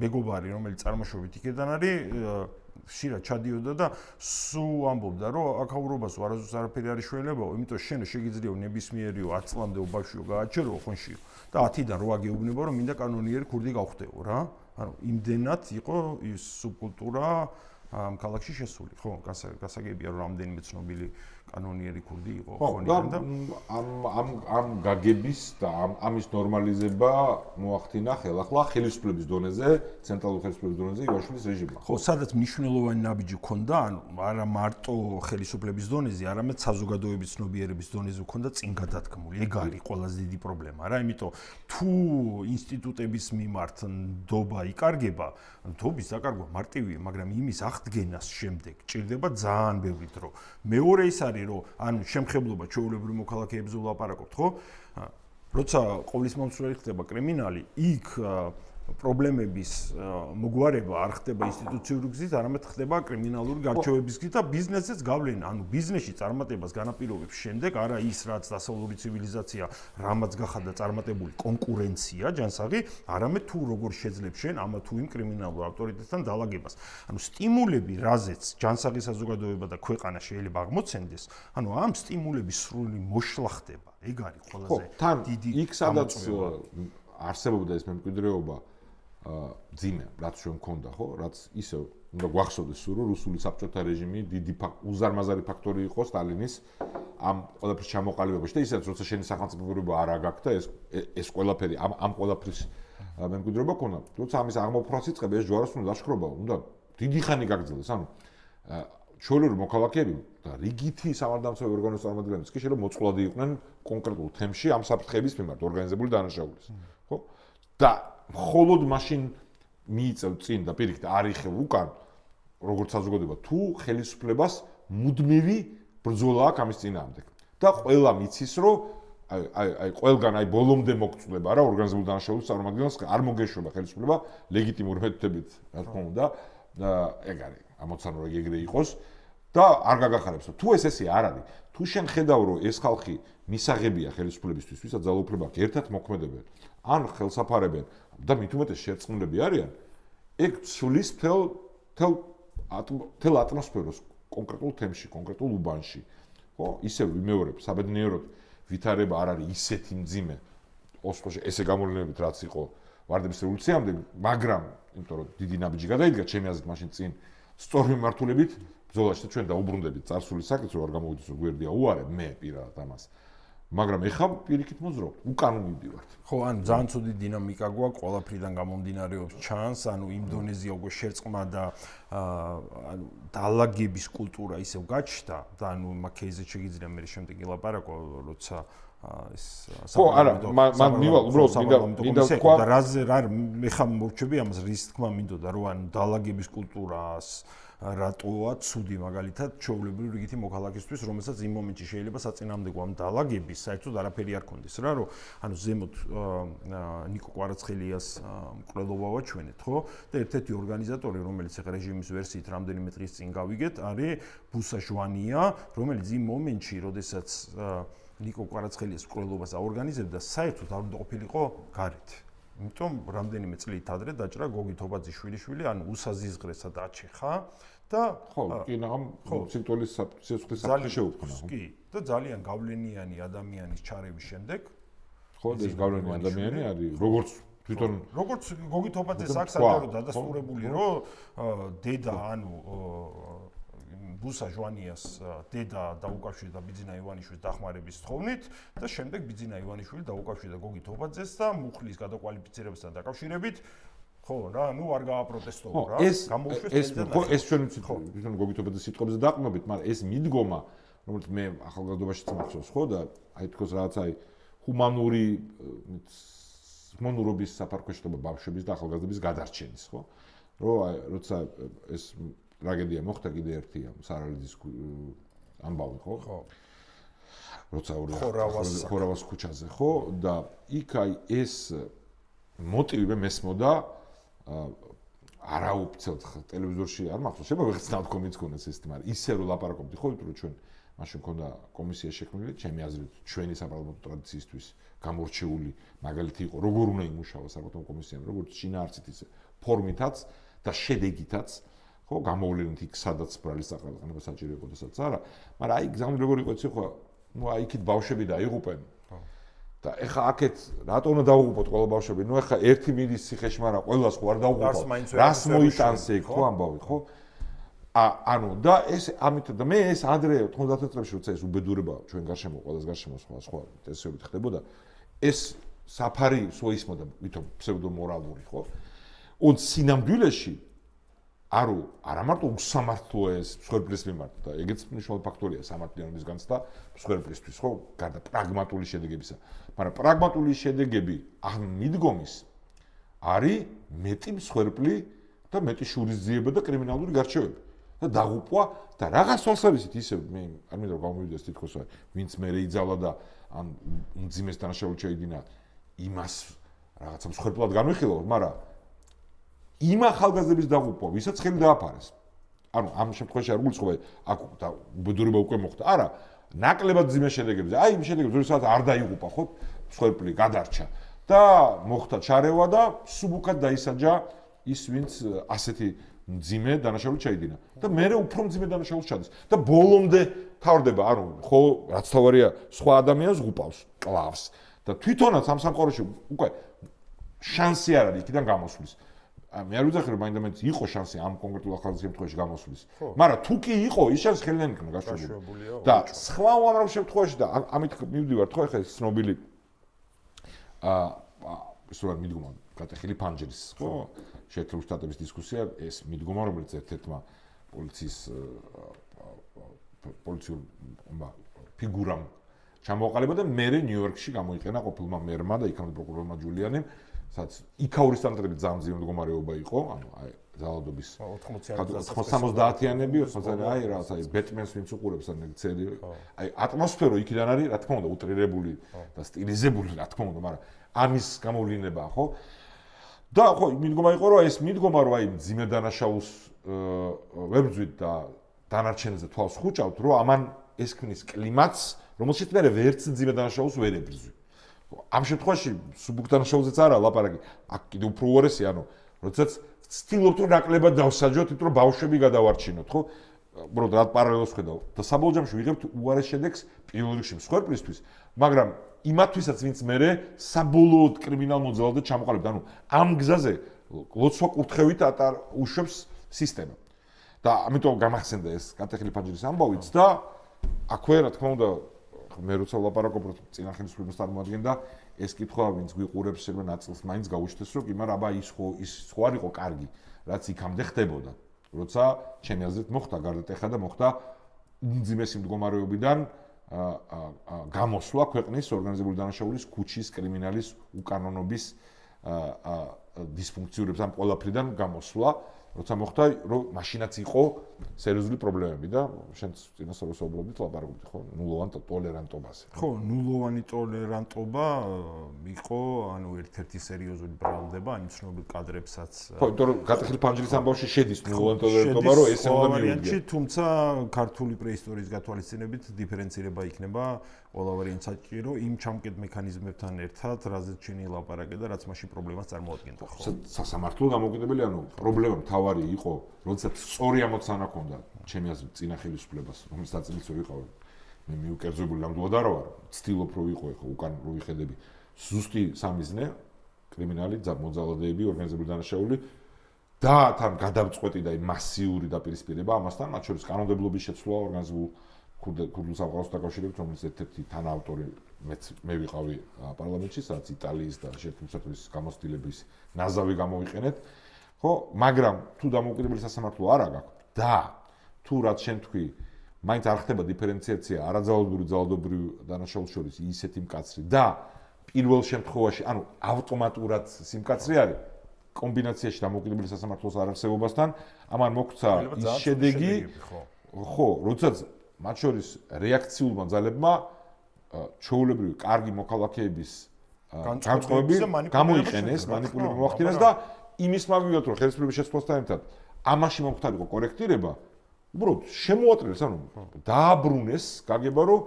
მეგობარი, რომელიც წარმოშობით იქედან არის, ხშირად ჩადიოდა და სულ ამბობდა, რომ აქაურობას არასდროს არაფერი არ შეელებაო, იმიტომ შენ შეგიძლია ნებისმიერიო 10 წლამდე ბავშვიო გააჩერო ხონშიო და 10-დან 8 გეუბნება, რომ მინდა კანონიერი ქურდი გავხდეო რა. ანუ იმდენად იყო ის სუბკულტურა ამ ქალაქში შესული, ხო? გასაგებია, რომ რამდენიმე ცნობილი კანონიერი ქურდი იყო ხონიდან და ამ გაგების და ამის ნორმალიზება მოახდინა ხელახლა ხელისუფლების დონეზე, ცენტრალურ ხელისუფლების დონეზე ივაშვილის რეჟიმმა. ხო, სადაც მნიშვნელოვანი ნაბიჯი ჰქონდა, ანუ არა მარტო ხელისუფლების დონეზე, არამედ საზოგადოების ცნობიერების დონეზე ჰქონდა წინ გადადგმული. ეგ არის ყველაზე დიდი პრობლემა რა, იმიტომ თუ ინსტიტუტების მიმართ ნდობა იკარგება, ნდობის დაკარგვა მარტივია, მაგრამ იმის აღდგენას შემდეგ ჭირდება ძალიან ბევრი დრო. მეორე ის არის, რომ ანუ შემხებლობა ჩვეულებრივ მოქალაქეებზე ვლაპარაკობთ, ხო? როცა ყოვლის მომსვლელი ხდება კრიმინალი, იქ პრობლემების მოგვარება არ ხდება ინსტიტუციური გზით, არამედ ხდება კრიმინალური გარჩევების გზით და ბიზნესზეც გავლენა. ანუ ბიზნესში წარმატებას განაპირობებს შემდეგ არა ის, რაც დასავლური ცივილიზაცია, რამაც გახადა წარმატებული კონკურენცია ჯანსაღი, არამედ თუ როგორ შეძლებს შენ ამა თუ იმ კრიმინალურ ავტორიტეტთან დალაგებას. ანუ სტიმულები, რაზეც ჯანსაღი საზოგადოება და ქვეყანა შეიძლება აღმოცენდეს, ანუ ამ სტიმულების სრული მოშლა ხდება. ეგ არის ყველაზე დიდი იქ სადაც არსებობდა ეს მემკვიდრეობა ძიმე, რაც ჩვენ მქონდა, ხო? რაც ისე უნდა გვახსოვდეს სულ, რომ რუსული საბჭოთა რეჟიმი დიდი უზარმაზარი ფაქტორი იყო სტალინის ამ ყველაფრის ჩამოყალიბებაში და ისაც როცა შენი სახელმწიფოება არ აგაქვს და ეს ყველაფერი ამ ყველაფრის მემკვიდრეობა ქონდა. როცა ამის აღმოფხვრას იწყება ეს ჯვაროსნული ლაშქრობა უნდა დიდი ხანი გაგრძელდეს. ანუ ჩვეულებრივი მოქალაქეები და რიგითი სამართალდამცავი ორგანოების წარმომადგენლები კი შეიძლება მოწყვლადი იყვნენ კონკრეტულ თემში ამ საფრთხეების მიმართ ორგანიზებული დანაშაულის. ხო? და მხოლოდ მაშინ მიიწევ წინ და პირიქით არ იხევ უკან როგორც საზოგადოება თუ ხელისუფლებას მუდმივი ბრძოლა აქვს ამის წინააღმდეგ. და ყველა მიცის რომ აი ყველგან აი ბოლომდე მოგწდება რა ორგანიზებული დანაშაულის წარმომადგენელს არ მოგეშვება ხელისუფლება ლეგიტიმური მეთოდებით რა თქმა უნდა და ეგ არის ამოცან რომ ეგრე იყოს და არ გაგახარებს თუ ესე არ არის თუ შენ ხედავ რომ ეს ხალხი მისაღებია ხელისუფლებისთვის ვისაც ძალაუფლება აქვს ერთად მოქმედებენ ან ხელსაფარებენ და მით უმეტეს შერწყმულები არიან ეგ ცulis თელ ატმოსფეროს კონკრეტულ თემში კონკრეტულ უბანში ხო ისე ვიმეორებ საბედნიეროდ ვითარება არ არის ისეთი მძიმე ოსპოში ესე გამოვლენებით რაც იყო ვარდების რევოლუციამდე მაგრამ იმიტომ რომ დიდი ნაბიჯი გადაიდგა ჩემი აზრით მაშინ წინ სწორ მიმართულებით ბრძოლაში ჩვენ დაუბრუნდებით წარსული საკითხს რომ არ გამოვიდეს გვერდია უარე მე პირადად ამას მაგრამ ეხლა პირიქით მოძრაობთ, უკან მივდივართ. ხო, ანუ ძალიან ცუდი დინამიკა გვაქვს, ყველაფრიდან გამომდინარეობს ჩანს, ანუ ინდონეზია უკვე შერწყმა და ანუ დაალაგების კულტურა ისევ გაჩნდა და ანუ მაგ кейზზე შეგიძლია მე შემდეგ ილაპარაკო, როცა ეს ხო, არა, მან მივალ, უბრალოდ მინდა თქვა და რა მე ხა მოვჩები ამას რის თქმა მინდოდა, რომ ანუ დაალაგების კულტურას რატოა ცუდი მაგალითად ჩვეულებრივი რიგითი მოქალაქისთვის, რომელსაც იმ მომენტში შეიძლება საწინააღმდეგო ამ დაალაგების საერთოდ არაფერი არ ქონდეს რა, რომ ანუ ზემოთ ნიკო კვარაცხელიას მკვლელობა ვაჩვენეთ, ხო? და ერთ-ერთი ორგანიზატორი, რომელიც ახლა რეჟიმის ვერსიით რამდენიმე დღის წინ გავიგეთ, არის ბუსა ჟვანია, რომელიც იმ მომენტში, როდესაც ნიკო კვარაცხელიას მკვლელობას აორგანიზებდა, საერთოდ არ უნდა ყოფილიყო გარეთ. იმიტომ რამდენიმე წლით ადრე დაჭრა გოგი თობაძიშვილი, ანუ უსაზიზღრესად აჩეხა და ხო, კი, ნახამ სიკვდილის სიცოცხლის საფრთხე შეუქმნა. კი, და ძალიან გავლენიანი ადამიანის ჩარევის შემდეგ ხო, ეს გავლენიანი ადამიანი არის, როგორც გოგი თობაძეს აქ საჯარო დადასტურებული, რომ დედა, ანუ ბუსა ჟვანიას დედა დაუკავშირდა ბიძინა ივანიშვილის დახმარების თხოვნით და შემდეგ ბიძინა ივანიშვილი დაუკავშირდა გოგი თობაძეს და მუხლის გადაკვალიფიცირებასთან დაკავშირებით ხო რა ნუ არ გააპროტესტოვა რა ეს ჩვენ თვითონ გოგი თობაძეს სიტყვებზე დაყრდნობით, მაგრამ ეს მიდგომა, რომელიც მე ახალგაზრდობაშიც მახსოვს ხო და აი თქოს რაღაც აი ჰუმანურობის საფარქვეშտობა ბავშვების და ახალგაზრდების გადარჩენის ხო რომ აი როცა ეს ტრაგედია მოხდა კიდე ერთი სარალიძის ამბავი ხო? ხო. როცა ხორავას ქუჩაზე ხო და იქ აი ეს მოტივი მე მესმოდა არაუფიციალურად ტელევიზორში არ მახსოვს, შეიძლება ვიღაც ნათქვამიც ქონდეს ეს, მაგრამ ისე რომ ლაპარაკობდი ხო, იმიტომ რომ ჩვენ მაშინ მქონდა კომისია შექმნილი, ჩემი აზრით, ჩვენი საპარლამენტო ტრადიციისთვის გამორჩეული მაგალითი იყო, როგორ უნდა იმუშაოს საპარლამენტო კომისიამ, როგორც შინაარსით ისე ფორმითაც და შედეგითაც ხო გამოვლენით იქ სადაც ბრალის საყრელყანება საჭირო იყო და სადაც არა, მაგრამ აი გზავნილი როგორ იყო იცი ხო, ნუ აი იქით ბავშვები დაიღუპენ. და ეხა აქეთ რატო უნდა დაუღუპოთ ყველა ბავშვები? ნუ ეხა ერთი მიდის ციხეში, მაგრამ ყველას ხო არ დაუღუპოთ. რას მოიტანს ეგ ხო ამბავი ხო? ანუ და ეს ამით და მე ეს ადრე 90 წლებში როცა ეს უბედურება ჩვენ გარშემო ყველას გარშემო სხვა წესებით ხდებოდა, ეს საფარი სოისმოდა ვითომ ფსევდომორალური ხო? ონ სინამდვილეში არა მარტო უსამართლოა ეს მსხვერპლის მიმართ და ეგეც მნიშვნელოვანი ფაქტორია სამართლიანობის განცდა მსხვერპლისთვის ხო გარდა პრაგმატული შედეგებისა, მაგრამ პრაგმატული შედეგები ამ მიდგომის არის მეტი მსხვერპლი და მეტი შურისძიება და კრიმინალური გარჩევები და დაღუპვა და რაღაც თვალსაზრისით ისე მე არ მინდა გამოვიდეს თითქოს ვინც მე იძალა და ან მძიმეს დანაშაულს შეიდინა იმას რაღაცა მსხვერპლად განვიხილავ, მაგრამ იმ ახალგაზრდების დაღუპვა, ვისაც ხელი დააფარეს. ანუ ამ შემთხვევაში არ გულისხმობ აქ და უბედურება უკვე მოხდა. არა, ნაკლებად ძიმე შედეგებზე. აი იმ შედეგებზე, როდესაც არ დაიღუპა, ხო, მსხვერპლი გადარჩა და მოხდა ჩარევა და სუბუქად დაისაჯა ის, ვინც ასეთი ძიმე დანაშაულით შეიდინა. და მერე უფრო ძიმე დანაშაულს ჩადის. და ბოლომდე თავდება, ანუ ხო, რაც თავარია, სხვა ადამიანს ღუპავს, კლავს და თვითონაც ამ სამყაროში უკვე შანსი არ არის იქიდან გამოსვლის. მე არ ვიძახი რომ მაინდამაინც იყო შანსი ამ კონკრეტულ ახალგაზრდა შემთხვევაში გამოსვლის. მაგრამ თუ კი იყო, ის შანსი ხელიდან იქნა გაშვებული. და სხვა უამრავ შემთხვევაში და ამით მივდივართ ხო ახლა ეს ცნობილი ის რა მიდგომა კატეხილი ფანჯერის ხო შეერთებული შტატების დისკუსია ეს მიდგომა რომელიც ერთ-ერთმა პოლიციურ ფიგურამ ჩამოაყალიბა და მერე ნიუ-იორკში გამოიყენა ყოფილმა მერმა და იქამდე პროკურორმა ჯულიანემ სადაც იქაური სტანდარტებით ძალიან ძიმე მდგომარეობა იყო, ანუ აი ძალადობის 90-იანები, 80-იანი, აი რაღაც აი ბეტმენს ვინც უყურებს ან ცერი, აი ატმოსფერო იქიდან არის, რა თქმა უნდა, უტრირებული და სტილიზებული, რა თქმა უნდა, მაგრამ ამის გამოვლინებაა, ხო? და ხო, მიდგომა იყო, რომ ეს მიდგომა, რომ აი ძიმე დანაშაულს ვერ ბრძვით და დანარჩენზე თვალს ხუჭავთ, რომ ამან ეს ქმნის კლიმატს, რომელშიც მე ვერც ძიმე დანაშაულს ვერ ებრძვი. ამ შემთხვევაში სუბუქ დანაშაულზეც არა ლაპარაკი, აქ კიდე უფრო უარესი, ანუ როდესაც ცდილობთ რომ ნაკლებად დავსაჯოთ, იმიტომ რომ ბავშვები გადავარჩინოთ, ხო? უბრალოდ რა პარალელს ხედავ და საბოლოო ჯამში ვიღებთ უარეს შედეგს პირველ რიგში მსხვერპლისთვის, მაგრამ იმათვისაც ვინც მერე საბოლოოდ კრიმინალ მოძალადად ჩამოყალიბდა, ანუ ამ გზაზე ლოცვა კურთხევით უშვებს სისტემა. და ამიტომ გამახსენდა ეს კატეხილი ფანჯერის ამბავიც და აქვე რა თქმა უნდა მე როცა ვლაპარაკობ რომ წინა ხელისუფლებას წარმოადგენდა ეს კითხვა ვინც გვიყურებს შეიძლება ნაწილს მაინც გაუჩნდეს რომ კი მაგრამ აბა ის ხო არ იყო კარგი რაც იქამდე ხდებოდა როცა ჩემი აზრით მოხდა გარდატეხა და მოხდა უმძიმესი მდგომარეობიდან გამოსვლა ქვეყნის ორგანიზებული დანაშაულის ქუჩის კრიმინალის უკანონობის დისფუნქციურებს ამ ყველაფრიდან გამოსვლა როცა მოხდა რომ მაშინაც იყო სერიოზული პრობლემები და შენ წინასწარ ვსაუბრობდით ლაპარაკობდით ხო ნულოვანი ტოლერანტობაზე ხო ნულოვანი ტოლერანტობა იყო ანუ ერთ-ერთი სერიოზული ბრალდება იმ ცნობილ კადრებსაც ხო იმიტომ რომ გატეხილი ფანჯრის ამბავში შედის ნულოვანი ტოლერანტობა რომ ესე უნდა მივიდეს თუმცა ქართული პრეისტორიის გათვალისწინებით დიფერენცირება იქნება ყველა ვარიანტი საჭირო იმ ჩამკეთ მექანიზმებთან ერთად რაზეც შენი ლაპარაკე და რაც მაშინ პრობლემას წარმოადგენდა ხო სასამართლო დამოუკიდებელი ანუ პრობლემა თავარი იყო როდესაც სწორი ამოცანა ჰქონდა ჩემი აზრით წინა ხელისუფლებას რომელიც დაწილიც ვერ ვიყავი მე მიუკერძებული ნამდვილად არ ვარ ცდილობ რომ ვიყო ხო უკან რო ვიხედები ზუსტი სამიზნე კრიმინალი მოძალადეები ორგანიზებული დანაშაული და თან გადამწყვეტი და მასიური დაპირისპირება ამასთან მათ შორის კანონმდებლობის შეცვლა ორგანიზებულ ქურდულ სამყაროს დაკავშირებით რომელიც ერთ-ერთი თანაავტორი მე ვიყავი პარლამენტში სადაც იტალიის და შეერთებების გამოცდილების ნაზავი გამოვიყენეთ ხო მაგრამ თუ დამოუკიდებელი სასამართლო არა გაქვს და თუ რაც შენ თქვი მაინც არ ხდება დიფერენციაცია არაძალადობრივი ძალადობრივი დანაშაულის შორის ისეთი მკაცრი და პირველ შემთხვევაში ანუ ავტომატურად სიმკაცრე არის კომბინაციაში დამოუკიდებელი სასამართლოს არარსებობასთან ამან მოგვცა ის შედეგი ხო როდესაც მათ შორის რეაქციულმა ძალებმა ჩვეულებრივი კარგი მოქალაქეების განწყობები გამოიყენეს მანიპულირება მოახდინეს და იმის მაგალითად რომ ხელისუფლების შეცვლასთან ერთად ამაში მომხდარიყო კორექტირება უბრალოდ შემოატრიალეს ანუ დააბრუნეს გაგება რომ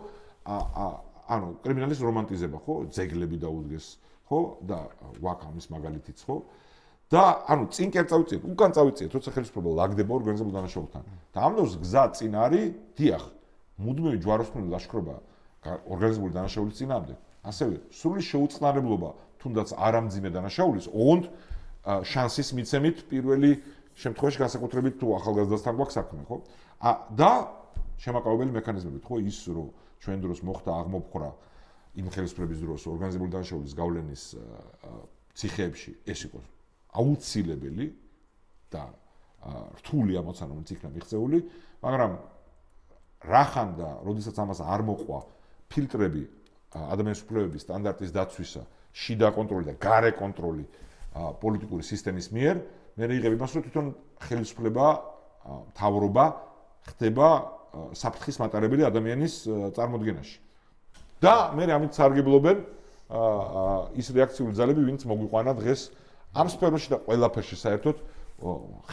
ანუ კრიმინალის რომანტიზება ხო ძეგლები დაუდგეს ხო და ვაკამის მაგალითიც ხო და ანუ წინ კი არ წავიწიეთ უკან წავიწიეთ როცა ხელისუფლება ლაგდება ორგანიზებულ დანაშაულთან და ამ დროს გზა წინ არის დიახ მუდმივი ჯვაროსნული ლაშქრობა ორგანიზებული დანაშაულის წინააღმდეგ ასევე სრული შეუწყნარებლობა თუნდაც არამძიმე დანაშაულის ოღონდ შანსის მიცემით პირველი შემთხვევაში განსაკუთრებით თუ ახალგაზრდასთან გვაქვს საქმე ხო და შემაკავებელი მექანიზმებით ხო ის რომ ჩვენ დროს მოხდა აღმოფხვრა იმ ხელისუფლების დროს ორგანიზებული დანაშაულის გავლენის ციხეებში ეს იყო აუცილებელი და რთული ამოცანა რომელიც იქნა მიღწეული მაგრამ რახან და როდესაც ამას არ მოყვა ფილტრები ადამიანის უფლებების სტანდარტის დაცვისა შიდა კონტროლი და გარე კონტროლი პოლიტიკური სისტემის მიერ მე იღებ იმას რომ თვითონ ხელისუფლება მთავრობა ხდება საფრთხის მატარებელი ადამიანის წარმოდგენაში და მე ამით სარგებლობენ ის რეაქციული ძალები ვინც მოგვიყვანა დღეს ამ სფეროში და ყველაფერში საერთოდ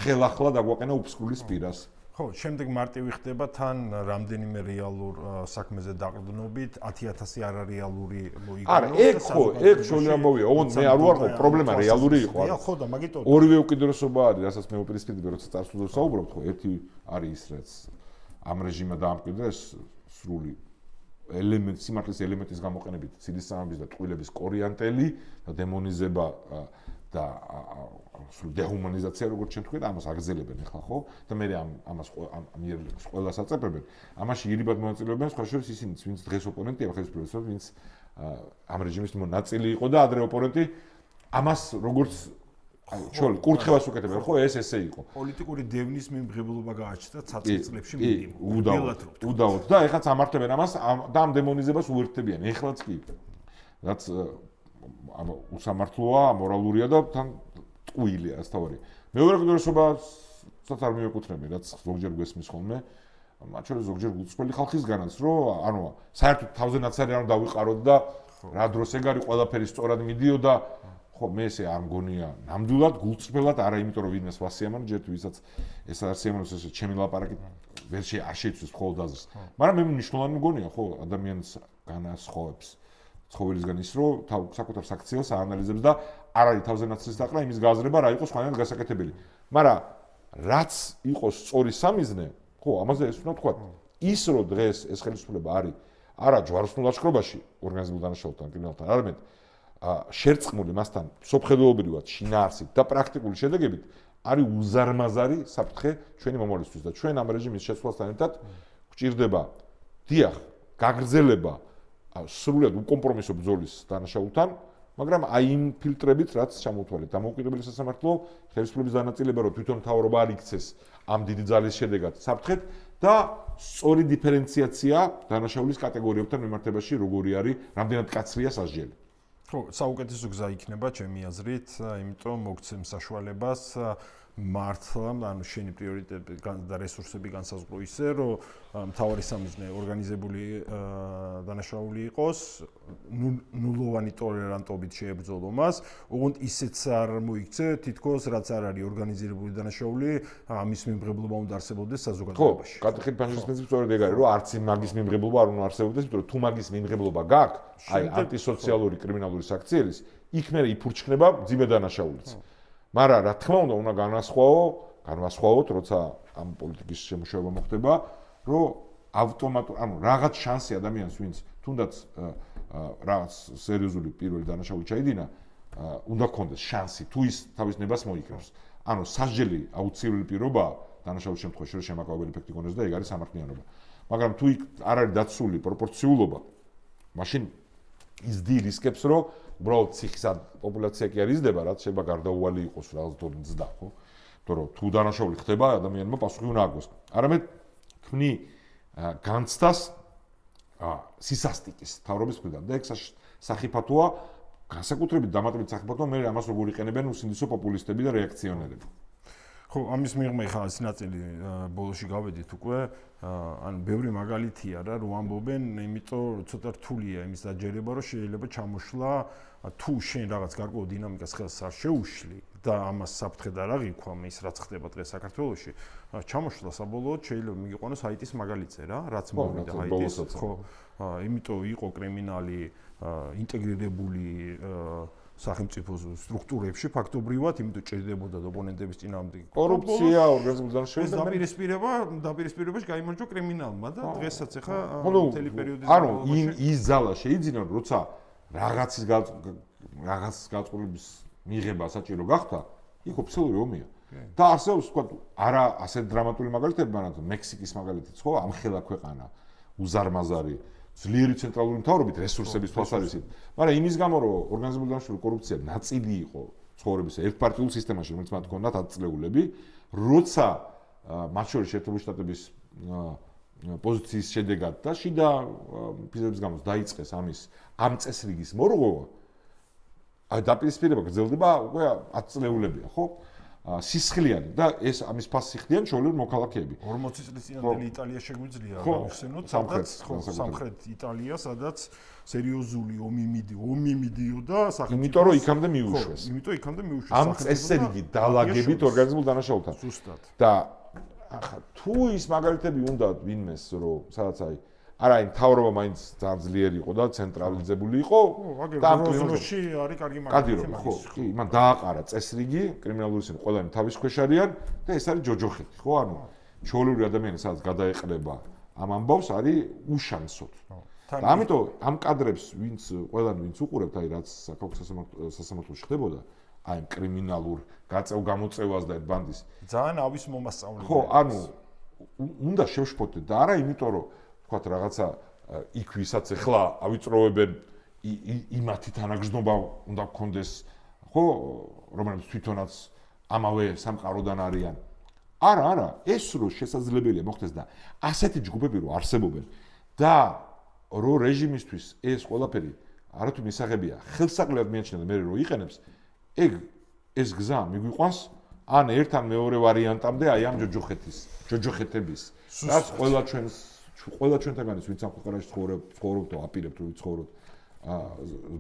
ხელახლა დაგვაყენა უფსკულის პირას ხო, შემდეგ მარტივი ხდება თან რამდენიმე რეალურ საქმეზე დაყრდნობით 10000 არარეალური მოიგონო. არა, ეგ ხო, ეგ შოული ამბავია. ოღონდ მე არ ვარ ხო, პრობლემა რეალური იყო. ხო და მაგიტო ორივე უკიდურესობა არის, რასაც მე უპირისპირდება, როცა წარსულზე საუბრობთ, ხო, ერთი არის ის, რაც ამ რეჟიმმა დაამკვიდრეს სრული ელემენტ, სიმართლის ელემენტის გამოყენებით, ცილისწამების და ტყუილების კორიანტელი და დემონიზება და სულ დეჰუმანიზაცია როგორც ჩვენ თქვით, ამას აგრძელებენ ახლა ხო? და მე ამას მიერ ყველას აწებებენ. ამაში ირიბად მონაწილეობენ სხვა შორის ისინიც, ვინც დღეს ოპონენტია ხელისუფლებას, ვინც ამ რეჟიმის ნაწილი იყო და ადრე ოპონენტი, ამას როგორც ჩვენ კურთხევას უკეთებენ, ხო? ეს ესე იყო. პოლიტიკური დევნის მიმღებლობა გააჩნდა ცაცხლ წლებში მინიმუმ. უდავოდ და ეხლაც ამართებენ ამას და ამ დემონიზებას უერთდებიან. ეხლაც კი. რაც უსამართლოა, ამორალურია და თან ტყუილია ასთავარი. მეორე კურთხევასაც არ მიეკუთვნებიან, რაც ზოგჯერ გვესმის ხოლმე. მათ შორის ზოგჯერ გულწრფელი ხალხისგანაც, რომ ანუ საერთოდ თავზე ნაცარი არ დავიყაროთ და რა დროს ეგ არის ყველაფერი სწორად მიდიოდა. ხო, მე ესე არ მგონია ნამდვილად გულწრფელად, არა იმიტომ რომ ვინმეს ვასიამოვნო, ჯერ ვისაც ეს არ სიამოვნოს ესე ჩემი ლაპარაკით ვერ შეიცვის მხოლოდ აზრს. მაგრამ მე მნიშვნელოვანი მგონია, ხო, ადამიანს განასხვავებს ცხოველისგან ის, რომ საკუთარ საქციელს აანალიზებს და არ არის თავზე ნაცრის დაყრა, იმის გააზრება რა იყოს სხვანაირად გასაკეთებელი. მაგრამ რაც იყოს სწორი სამიზნე, ხო, ამაზე ეს უნდა თქვა. ის რომ დღეს ეს ხელისუფლება არის არა ჯვაროსნულ ლაშქრობაში ორგანიზებულ დანაშაულთან, კრიმინალთან, არამედ შერწყმული მასთან სოფხედელობრივად შინაარსით და პრაქტიკული შედეგებით არის უზარმაზარი საფრთხე ჩვენი მომავლისთვის და ჩვენ ამ რეჟიმის შეცვლასთან ერთად გვჭირდება დიახ, გაგრძელება სრულად უკომპრომისო ბრძოლის დანაშაულთან, მაგრამ აი იმ ფილტრებით, რაც ჩამოთვალეთ, დამოუკიდებელი სასამართლო ხელისუფლების დანაწილება, რომ თვითონ მთავრობა არ იქცეს ამ დიდი ძალის შედეგად საფრთხეთ და სწორი დიფერენციაცია დანაშაულის კატეგორიებთან მიმართებაში, როგორი არის, რამდენად კაცრია სასჯელი. ხო, საუკეთესო გზა იქნება ჩემი აზრით, იმიტომ მოგცემ საშუალებას მართლა, ანუ შენი პრიორიტეტები და რესურსები განსაზღვრო ისე, რომ მთავარი სამიზნე ორგანიზებული დანაშაული იყოს, ნულოვანი ტოლერანტობით შეებრძოლო მას, ოღონდ ისეც არ მოიქცე, თითქოს რაც არ არის ორგანიზებული დანაშაული, ამის მიმღებლობა უნდა არსებობდეს საზოგადოებაში. ხო, კატეხით ფანჯრის პრინციპი სწორედ ეგ არის, რომ არც იმ მაგის მიმღებლობა არ უნდა არსებობდეს, იმიტომ რომ თუ მაგის მიმღებლობა გაქვს, აი ანტისოციალური კრიმინალური საქციელის, იქ მე იფურჩქნება ძიმე დანაშაულიც. მაგრამ რა თქმა უნდა განვასხვაოთ, როცა ამ პოლიტიკის შემუშავება მოხდება, რომ ავტომატურად, ანუ რაღაც შანსი ადამიანს, ვინც თუნდაც რაღაც სერიოზული პირველი დანაშაული ჩაიდინა, უნდა გქონდეს შანსი თუ ის თავის ნებას მოიკრავს. ანუ სასჯელი აუცილებელი პირობაა დანაშაულის შემთხვევაში, რომ შემაკავებელი ეფექტი გქონდეს და ეგ არის სამართლიანობა. მაგრამ თუ იქ არ არის დაცული პროპორციულობა, მაშინ ის რისკებს, რომ უბრალოდ ციხის პოპულაცია კი არ იზრდება, რაც შეიძლება გარდაუვალი იყოს რაღაც დონეზე, ხო? იმიტომ რომ თუ დანაშაული ხდება, ადამიანმა პასუხი უნდა აგოს. არამედ ქმნი განცდას სისასტიკის თავრობის მხრიდან და ეგ სახიფათოა, განსაკუთრებით დამატებით სახიფათოა, მე ამას როგორ იყენებენ უსინდისო პოპულისტები და რეაქციონერები. ხო, ამის მიღმა ხა ეს ნაწილი ბოლოში გავედით უკვე, ანუ ბევრი მაგალითია რა, რომ ამბობენ, იმიტომ ცოტა რთულია იმის დაჯერება, რომ შეიძლება ჩამოშლა თუ შენ რაღაც გარკვეულ დინამიკას ხელს არ შეუშლი და ამას საფრთხედ არ აღიქვა ის რაც ხდება დღეს საქართველოში, ჩამოშლა საბოლოოდ შეიძლება მიგიყვანოს ჰაიტის მაგალითზე რა, რაც მოვიდა ჰაიტის, ხო, იმიტომ იყო კრიმინალი ინტეგრირებული სახელმწიფო სტრუქტურებში ფაქტობრივად, იმიტომ ჭირდებოდა ოპონენტების წინააღმდეგ კორუფცია, ორგანიზებული დანაშაულება, დაპირისპირებაში გაიმარჯვა კრიმინალმა და დღესაც ახლა მთელი პერიოდის ანუ ის ზალა შეიძინა, როცა რაღაცის გაწყობების მიღება საჭირო გახდა, იქ ოფიციალური ომია. და არსებობს, თქვა, არა ასე დრამატული მაგალითები, მაგრამ მექსიკის მაგალითიც ხო, ამხელა ქვეყანა, უზარმაზარი ძლიერი ცენტრალური მთავრობით რესურსების თვალსაზრისით, მაგრამ იმის გამო რომ ორგანიზებული დანაშაული კორუფცია ნაწილი იყო ცხოვრების ერთპარტიულ სისტემაში, რომელიც მათ ჰქონდათ ათწლეულები, როცა მათ შორის შეერთებული შტატების პოზიციის შედეგად და შიდა ფიზების გამო დაიწყეს ამ წესრიგის მორღვევა, აი დაპირისპირება გრძელდება უკვე 10 წლეულებია, ხო? სისხლიანი და ეს ამის ფასი ხდიან ჩვეულებრივ მოქალაქეები. 40 წლის წინანდელი იტალია შეგვიძლია გავხსენოთ, სადაც სამხრეთ იტალია, სადაც სერიოზული ომი მიდიოდა სახელმწიფოს. იმიტომ რომ იქამდე მიუშვეს. ამ წესრიგი დაალაგებით ორგანიზებულ დანაშაულთან. ზუსტად. და ახლა თუ ის მაგალითები უნდა ვინმეს, რომ სადაც აი არა, იმ თავრობა მაინც ძალიან ძლიერი იყო და ცენტრალიზებული იყო და ამ კლიმატში არის კარგი მაგალითი. ხო, კი, მან დააყარა წესრიგი, კრიმინალური სისტემა ყველანი თავის ქვეშ არიან და ეს არის ჯოჯოხეთი, ხო? ანუ ჩვეულებრივი ადამიანი სადაც გადაეყრება ამ ამბავს არის უშანსოდ. და ამიტომ ამ კადრებს ყველანი ვინც უყურებთ, აი რაც საქართველოს სასამართლოში ხდებოდა, აი კრიმინალურ გამოწევას და ერთ ბანდის ძალიან ავის მომასწავლებელი. ხო, ანუ უნდა შევშფოთდეთ და არა იმიტომ რომ თქვათ რაღაცა იქ ვისაც ახლა ავიწროვებენ იმათი თანაგრძნობა უნდა გქონდეს, ხო, რომელსაც თვითონაც ამავე სამყაროდან არიან. არა, ეს რო შესაძლებელია მოხდეს და ასეთი ჯგუფები რო არსებობენ და რო რეჟიმისთვის ეს ყველაფერი არათუ მისაღებია, ხელსაყრელად მიაჩნია და მე რო იყენებს, ეს გზა მიგვიყვანს ან ერთ ან მეორე ვარიანტამდე აი ამ ჯოჯოხეთების, რაც ყველა ჩვენთაგანის ვინც ამ ქვეყანაში ცხოვრობთ და აპირებთ რომ ვიცხოვროთ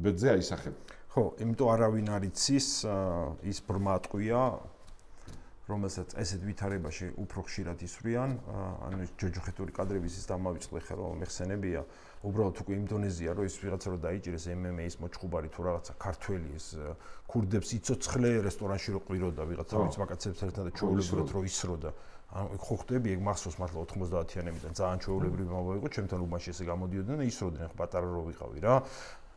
ბედზე აისახება. ხო, იმიტომ არავინ არ იცის ის ბრმატყვია, რომელსაც ესეთ ვითარებაში უფრო ხშირად ისვრიან, ანუ ეს ჯოჯოხეთური კადრების ის დამავიწყდა ხა რომ მეხსენებია, უბრალოდ უკვე იმ დონეზეა, რომ ის ვიღაცა რო დაიჭირეს MMA-ის მოჭხუბარი თუ რაღაცა ქართველი ეს ქურდებს იცოცხლე რესტორანში რო ყვიროდა ვიღაცა ვინც მაკაცებს ერთად და ჩვეულებრივად რო ისროდა. ანუ ხო ხდები, ეგ მახსოვს მართლა 90-იანებიდან ძალიან ჩვეულებრივი მომავალი იყო, ჩემთან უბანში ესე გამოდიოდნენ და ისროდნენ, ხო პატარა რო ვიყავი რა.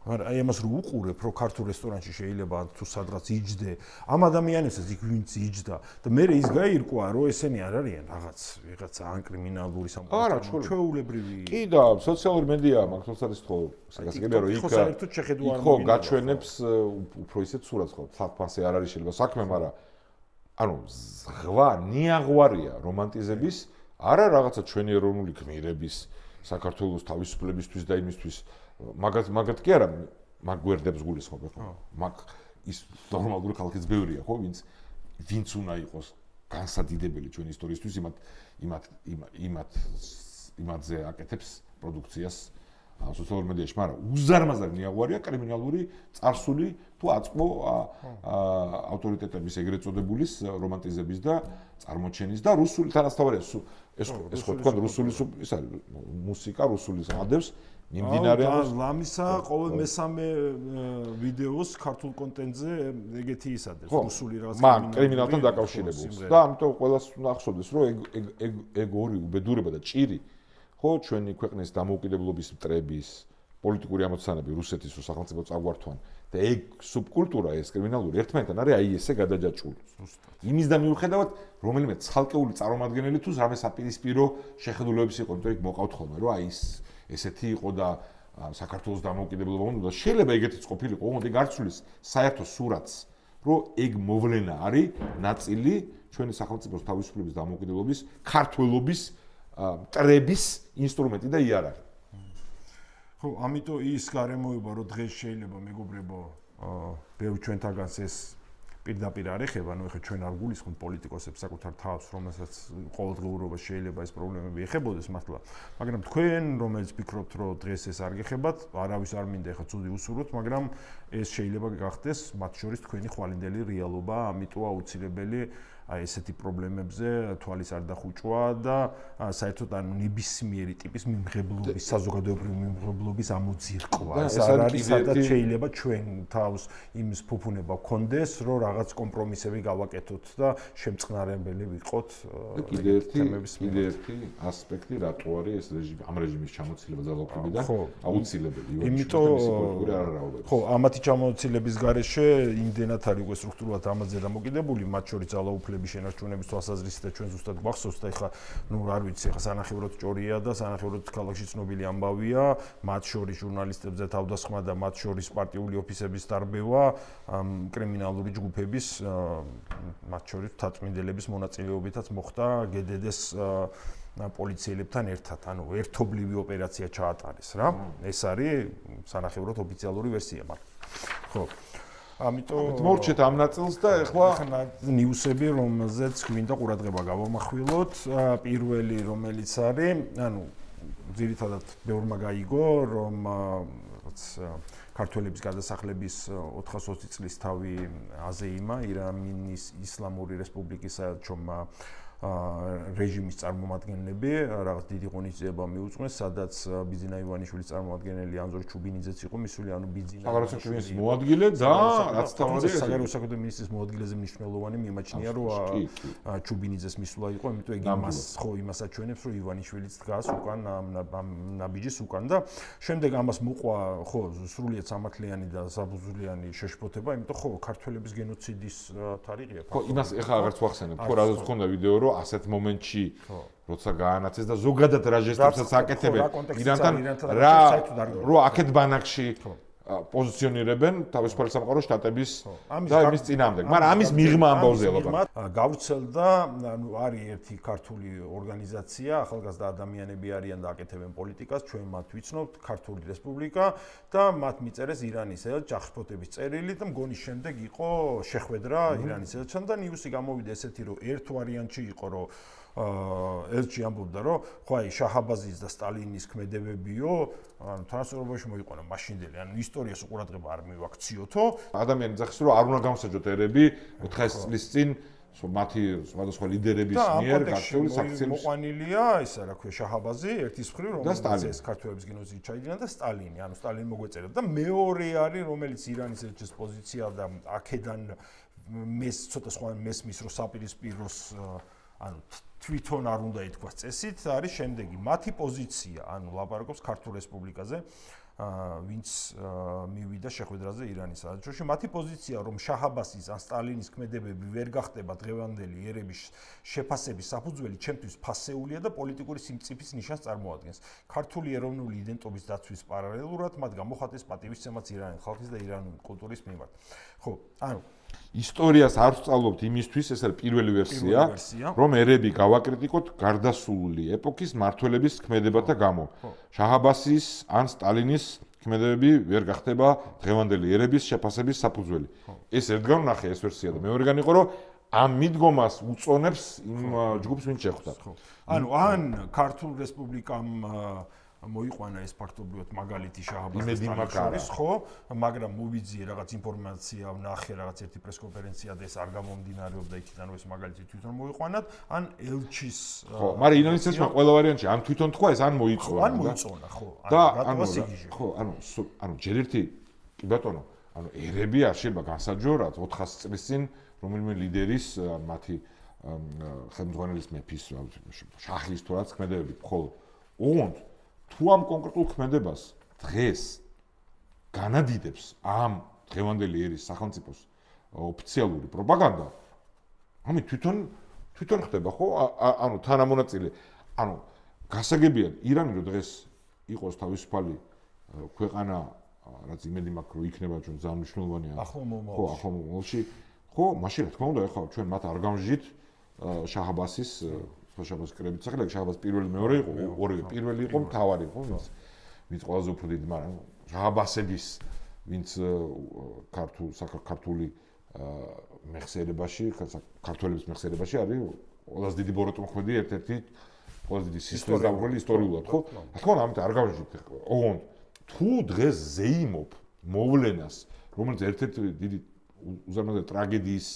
მაგრამ აი ამას რო უყურებ, რო ქართულ რესტორანში შეიძლება თუ სადღაც იჯდე, ამ ადამიანებსაც იქ ვინც იჯდა და მე ის გაირკვა, რომ ესენი არ არიან ვიღაც ძალიან კრიმინალური სამყარო, ჩვეულებრივი. კი და სოციალური მედია მაგას არის ხო, გასაგებია რომ იქ ხო გაჩვენებს უფრო ისეთ სურათს ხო, საფასე არ არის შეიძლება საქმე, მაგრამ ანუ ზღვა ნიაღვარია რომანტიზების, არა რაღაცა ჩვენი ეროვნული გმირების, საქართველოს თავისუფლებისთვის და იმისთვის მაგათ კი არა, მაგ გვერდებს გულისხმობ ხო? მაგ ის ნორმალური ხალხიც ბევრია ხო, ვინც უნდა იყოს განსადიდებელი ჩვენი ისტორიისთვის, იმათზე აკეთებს პროდუქციას სოციალურ მედიაში, მაგრამ უზარმაზარ ნიაღვარია კრიმინალური წარსული თუ აწყო ავტორიტეტების ეგრეთ წოდებულის რომანტიზების და წარმოჩენის და რუსული თანასწორია ეს ხო თქვა რუსული ის არის მუსიკა რუსული ადევს მიმდინარე ამას ლამისა ყოველ მესამე ვიდეოს ქართულ კონტენტზე ეგეთი ისადებს რუსული რაღაც კრიმინალთან დაკავშირებულს და ამიტომ ყველას უნდა ახსოვდეს რომ ეგ ორი უბედურება და ჭირი ხო ჩვენი ქვეყნის დამოუკიდებლობის მტრების პოლიტიკური ამოცანები რუსეთის სახელმწიფო წაგვართვან და ეგ სუბკულტურა ეს კრიმინალური ერთმანეთთან არის აი ესე გადაჯაჭვული. იმისდა მიუხედავად რომელიმე ცალკეული წარმომადგენელი თუ რამე საპირისპირო შეხედულებების იყო, იმიტომ იქ მოყავთ ხოლმე რომ აი ესეთი იყო და საქართველოს დამოუკიდებლობა უნდა შეიძლება ეგეთიც ყოფილიყო, ოღონდ ეგ არ ცვლის საერთო სურათს, რომ ეგ მოვლენა არის ნაწილი ჩვენი სახელმწიფოს თავისუფლების დამოუკიდებლობის ქართველობის მტრების ინსტრუმენტი და იარაღი. ხო, ამიტომ ის გარემოება, რომ დღეს შეიძლება მეგობრებო, ბევრი ჩვენთაგანს ეს პირდაპირ არ ეხება, ანუ ეხლა ჩვენ არ გულისხმობთ პოლიტიკოსებს საკუთარ თავს, რომელსაც ყოველდღიურობაში შეიძლება ეს პრობლემები ეხებოდეს მართლა, მაგრამ თქვენ, რომელიც ფიქრობთ, რომ დღეს ეს არ გეხებათ, არავის არ მინდა ეხლა ცუდი უსურვოთ, მაგრამ ეს შეიძლება გახდეს მათ შორის თქვენი ხვალინდელი რეალობა, ამიტომ აუცილებელი აი ესეთი პრობლემებზე თვალის არ დახუჭვა და საერთოდ ანუ ნებისმიერი ტიპის მიმღებლობის, საზოგადოებრივი მიმღებლობის ამოძირკვა. ეს არ არის სადაც შეიძლება ჩვენ თავს იმის ფუფუნება გქონდეს, რომ რაღაც კომპრომისები გავაკეთოთ და შემწყნარებელი ვიყოთ კიდე ერთი ასპექტი რატო არის ეს რეჟიმი ამ რეჟიმის ჩამოცილება ძალაუფლებიდან აუცილებელი. ხო, ამათი ჩამოცილების გარეშე იმდენად არის უკვე სტრუქტურულად ამაზე დამოკიდებული, მათ შორის ძალაუფლება შენარჩუნების თვალსაზრისით და ჩვენ ზუსტად გვახსოვს და ეხლა ნუ არ ვიცი ეხლა სანახევროდ ჭორია და სანახევროდ ქალაქში ცნობილი ამბავია მათ შორის ჟურნალისტებზე თავდასხმა და მათ შორის პარტიული ოფისების დარბევა კრიმინალური ჯგუფების მათ შორის თათმინდელების მონაწილეობითაც მოხდა გედედეს პოლიციელებთან ერთად ანუ ერთობლივი ოპერაცია ჩაატარეს რა ეს არის სანახევროდ ოფიციალური ვერსია მაგრამ ხო ამიტომ მოვჭეთ ამ ნაწილს და ეხლა ნიუსები, რომელზეც გვინდა ყურადღება გავამახვილოთ. პირველი, რომელიც არის, ანუ ძირითადად ბევრმა გაიგო, რომ ქართველების გადასახლების 420 წლის თავი აზეიმა ირანის ისლამური რესპუბლიკის საელჩომ რეჟიმის წარმომადგენლები რაღაც დიდი ღონისძიება მიუძღვეს, სადაც ბიძინა ივანიშვილის წარმომადგენელი ანზორ ჩუბინიძეც იყო მისული, ანუ ბიძინა საგარეო საქმეების მოადგილე და რაც თავად საგარეო საქმეთა მინისტრის მოადგილეზე მნიშვნელოვანი მიმაჩნია, რომ ჩუბინიძეს მისულა იყო, იმიტომ ეგ იმას ხო იმას აჩვენებს, რომ ივანიშვილიც დგას უკან ნაბიჯის უკან და შემდეგ ამას მოყვა ხო სრულიად სამართლიანი და საბუზვლიანი შეშფოთება, იმიტომ ხო ქართველების გენოციდის თარიღია. ხო, იმას ეხლა აღარც ვახსენებ, ხო რადგან გქონდა ვიდეო რომ ასეთ მომენტში როცა გაანაცეს და ზოგადად რა ჟესტებსაც აკეთებენ ირანთან რა რო აქეთ ბანაკში პოზიციონირებენ თავისუფალი სამყარო შტატების და იმის წინააღმდეგ მაგრამ ამის მიღმა ამბავზეა ლაპარაკი გავრცელდა ანუ არის ერთი ქართული ორგანიზაცია ახალგაზრდა ადამიანები არიან და აკეთებენ პოლიტიკას ჩვენ მათ ვიცნობთ ქართული რესპუბლიკა და მათ მიწერეს ირანის ელჩ აღშფოთების წერილი და მგონის შემდეგ იყო შეხვედრა ირანის ელჩთან და ნიუსი გამოვიდა ესეთი რომ ერთ ვარიანტში იყო რომ ელჩი ამბობდა რომ ხო აი შაჰაბაზის და სტალინის ქმედებებიო ანუ თანასწორობაში მოიყვანა მაშინდელი ანუ ისტორიას უყურადღება არ მივაქციოთო ადამიანი ძახის რომ არ უნდა გამოსაჯოთ ერები 400 წლის წინ მათი სხვადასხვა ლიდერების მიერ ქართული საქციელების მოყვანილია ისა რა ქვია შაჰაბაზი ერთის მხრივ რომელიც ეს ქართველების გენოციდით ჩაიდინა და სტალინი ანუ სტალინი მოგვეწერა და მეორე არის რომელიც ირანის ელჩის პოზიცია და აქედან მეს ცოტა სხვა მესმის რომ საპირისპიროს ანუ თვითონ არ უნდა ითქვას წესით არის შემდეგი მათი პოზიცია ანუ ლაპარაკობს ქართულ რესპუბლიკაზე ვინც მივიდა შეხვედრაზე ირანის საელჩოში. მათი პოზიცია, რომ შაჰ-აბასის ან სტალინის ქმედებები ვერ გახდება დღევანდელი ერების შეფასების საფუძველი, ჩემთვის ფასეულია და პოლიტიკური სიმწიფის ნიშანს წარმოადგენს. ქართული ეროვნული იდენტობის დაცვის პარალელურად მათ გამოხატეს პატივისცემაც ირანის ხალხის და ირანული კულტურის მიმართ. ხო, ანუ ისტორიას არ ვსწავლობთ იმისთვის, ეს არის პირველი ვერსია, რომ ერები გავაკრიტიკოთ გარდასული ეპოქის მმართველების ქმედებათა გამო. შაჰ-აბასის ან სტალინის ქმედებები ვერ გახდება დღევანდელი ერების შეფასების საფუძველი. ეს ერთგან ვნახე ეს ვერსია და მეორეგან იყო, რომ ამ მიდგომას უწონებს იმ ჯგუფს, ვინც შეხვდა. ანუ ან ქართულ რესპუბლიკამ მოიყვანა ეს ფაქტობრივად მაგალითი შაჰ-აბასის სტალინის, ხო, მაგრამ მოვიძიე რაღაც ინფორმაცია, ვნახე რაღაც ერთი პრესკონფერენცია და ეს არ გამომდინარეობდა იქიდან, რომ ეს მაგალითი თვითონ მოიყვანათ, ან ელჩის ხო, მაგრამ ირანის წესმა ყველა ვარიანტში ან თვითონ თქვა ეს ან მოიწონა. ან მოიწონა, ხო. და ხო, ანუ ჯერ ერთი კი ბატონო, ანუ ერები არ შეიძლება განსაჯორათ 400 წლის წინ რომელიმე ლიდერის მათი ხელმძღვანელის მეფის შაჰის თუ რაც ქმედებები, ხოლო ოღონდ თუ ამ კონკრეტულ ქმედებას დღეს განადიდებს ამ დღევანდელი ერის სახელმწიფოს ოფიციალური პროპაგანდა, ამით თვითონ ხდება, ხო? ანუ თანამონაწილე, ანუ გასაგებია ირანი რომ დღეს იყოს თავისუფალი ქვეყანა, რაც იმედი მაქვს რომ იქნება ჩვენ ძალიან მნიშვნელოვანია. ახლო მომავალში. ხო, ახლო მომავალში. ხო, მაშინ რა თქმა უნდა, ეხლა ჩვენ მათ არ გამჟით შაჰ-აბასის შაჰ-აბასის კრებით სახელი, შაჰ-აბასი პირველი მეორე იყო, ორივე პირველი იყო, მთავარი იყო, ვინც ყველაზე უფრო დიდი, მაგრამ შაჰ-აბასების ვინც ქართული მეხსიერებაში, ქართველების მეხსიერებაში არის ყველაზე დიდი ბოროტმოქმედი, ერთ-ერთი ყველაზე დიდი სისტემის დამღვრელი ისტორიულად, ხო? რა თქმა უნდა, ამით არ გამჟით. ოღონდ თუ დღეს ზეიმობ მოვლენას, რომელიც ერთ-ერთი დიდი უზარმაზარი ტრაგედიის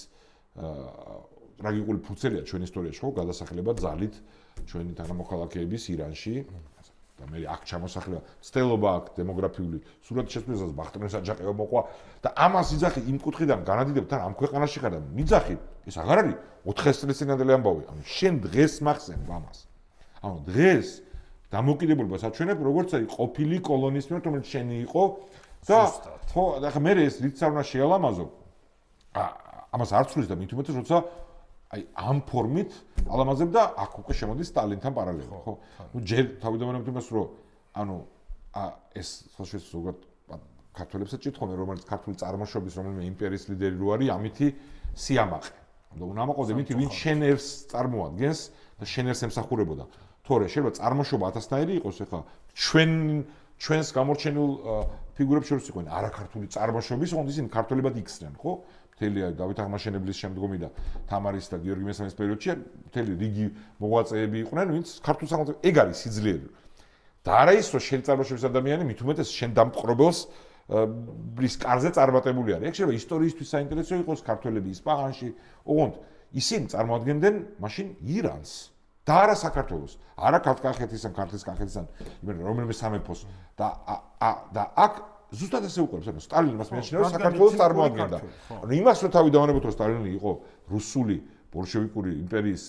ტრაგიკული ფუძემია ჩვენ ისტორიაში, ხო, გადასახლება ძალით ჩვენი თანამოქალაქეების ირანში და მე აქ ჩამოსახლება, ცდელობა აქ დემოგრაფიული სურათის შესრულებას ბახტინის აჯაყება მოყვა და ამას იძახი იმ კუთხიდან განადიდებ თან ამ ქვეყანაში ხარ და მიძახი, ეს აღარ არის 400 წლის წინანდელი ამბავი. ანუ შენ დღეს მახსენებ ამას. ანუ დღეს დამოკიდებულებას აჩვენებ, როგორც არის ყოფილი კოლონიის მიერ, რომელიც შენი იყო და ხო, და ხა მე ეს რითიც არ უნდა შეალამაზო. ამას არ ცვლის და მით უმეტეს როცა აი ამ ფორმით ალამაზებ და აქ უკვე შემოდის სტალინთან პარალელურად, ხო? ნუ ჯერ თავიდანვე იმას რომ ანუ ეს სოციალისტ ზოგად ქართველებსაც ჭირთხოვენ, რომელიც ქართული წარმოშობის რომელიმე იმპერიის ლიდერი რო არის, ამითი სიამაყე. და უნამაყოდ იმითი ვინ შენერს წარმოადგენს და შენერს ემსახურებოდა. თორე შეიძლება წარმოშობა ათასნაირი იყოს, ეხლა ჩვენს გამორჩენილ ფიგურებს შორის იყვნენ არაქართული წარმოშობის, ოღონდ ისინი ქართველებად იქცნენ, ხო? მთელი დავით აღმაშენებლის შემდგომი და თამარის და გიორგი მესამის პერიოდში მთელი რიგი მოღვაწეები იყვნენ, ვინც ქართულ სახელმწიფოს ეგ არის სიძლიერე. და არა ის, რომ შენ წარმოშობის ადამიანი მით უმეტეს შენ დამპყრობელს ბრის კარზე წარმატებული არის. ეგ შეიძლება ისტორიისთვის საინტერესო იყოს ქართველები ისპაჰანში, ოღონდ ისინი წარმოადგენდნენ მაშინ ირანს და არა საქართველოს. არა ქართლის ან ქართლის კახეთის ან რომელიმე სამეფოს და აქ ზუსტად ესე უყურებს, ანუ სტალინი მას მეჩნია, რომ საქართველოს წარმოადგენდა. ანუ იმას რომ თავი დავანებოთ, რომ სტალინი იყო რუსული ბოლშევიკური იმპერიის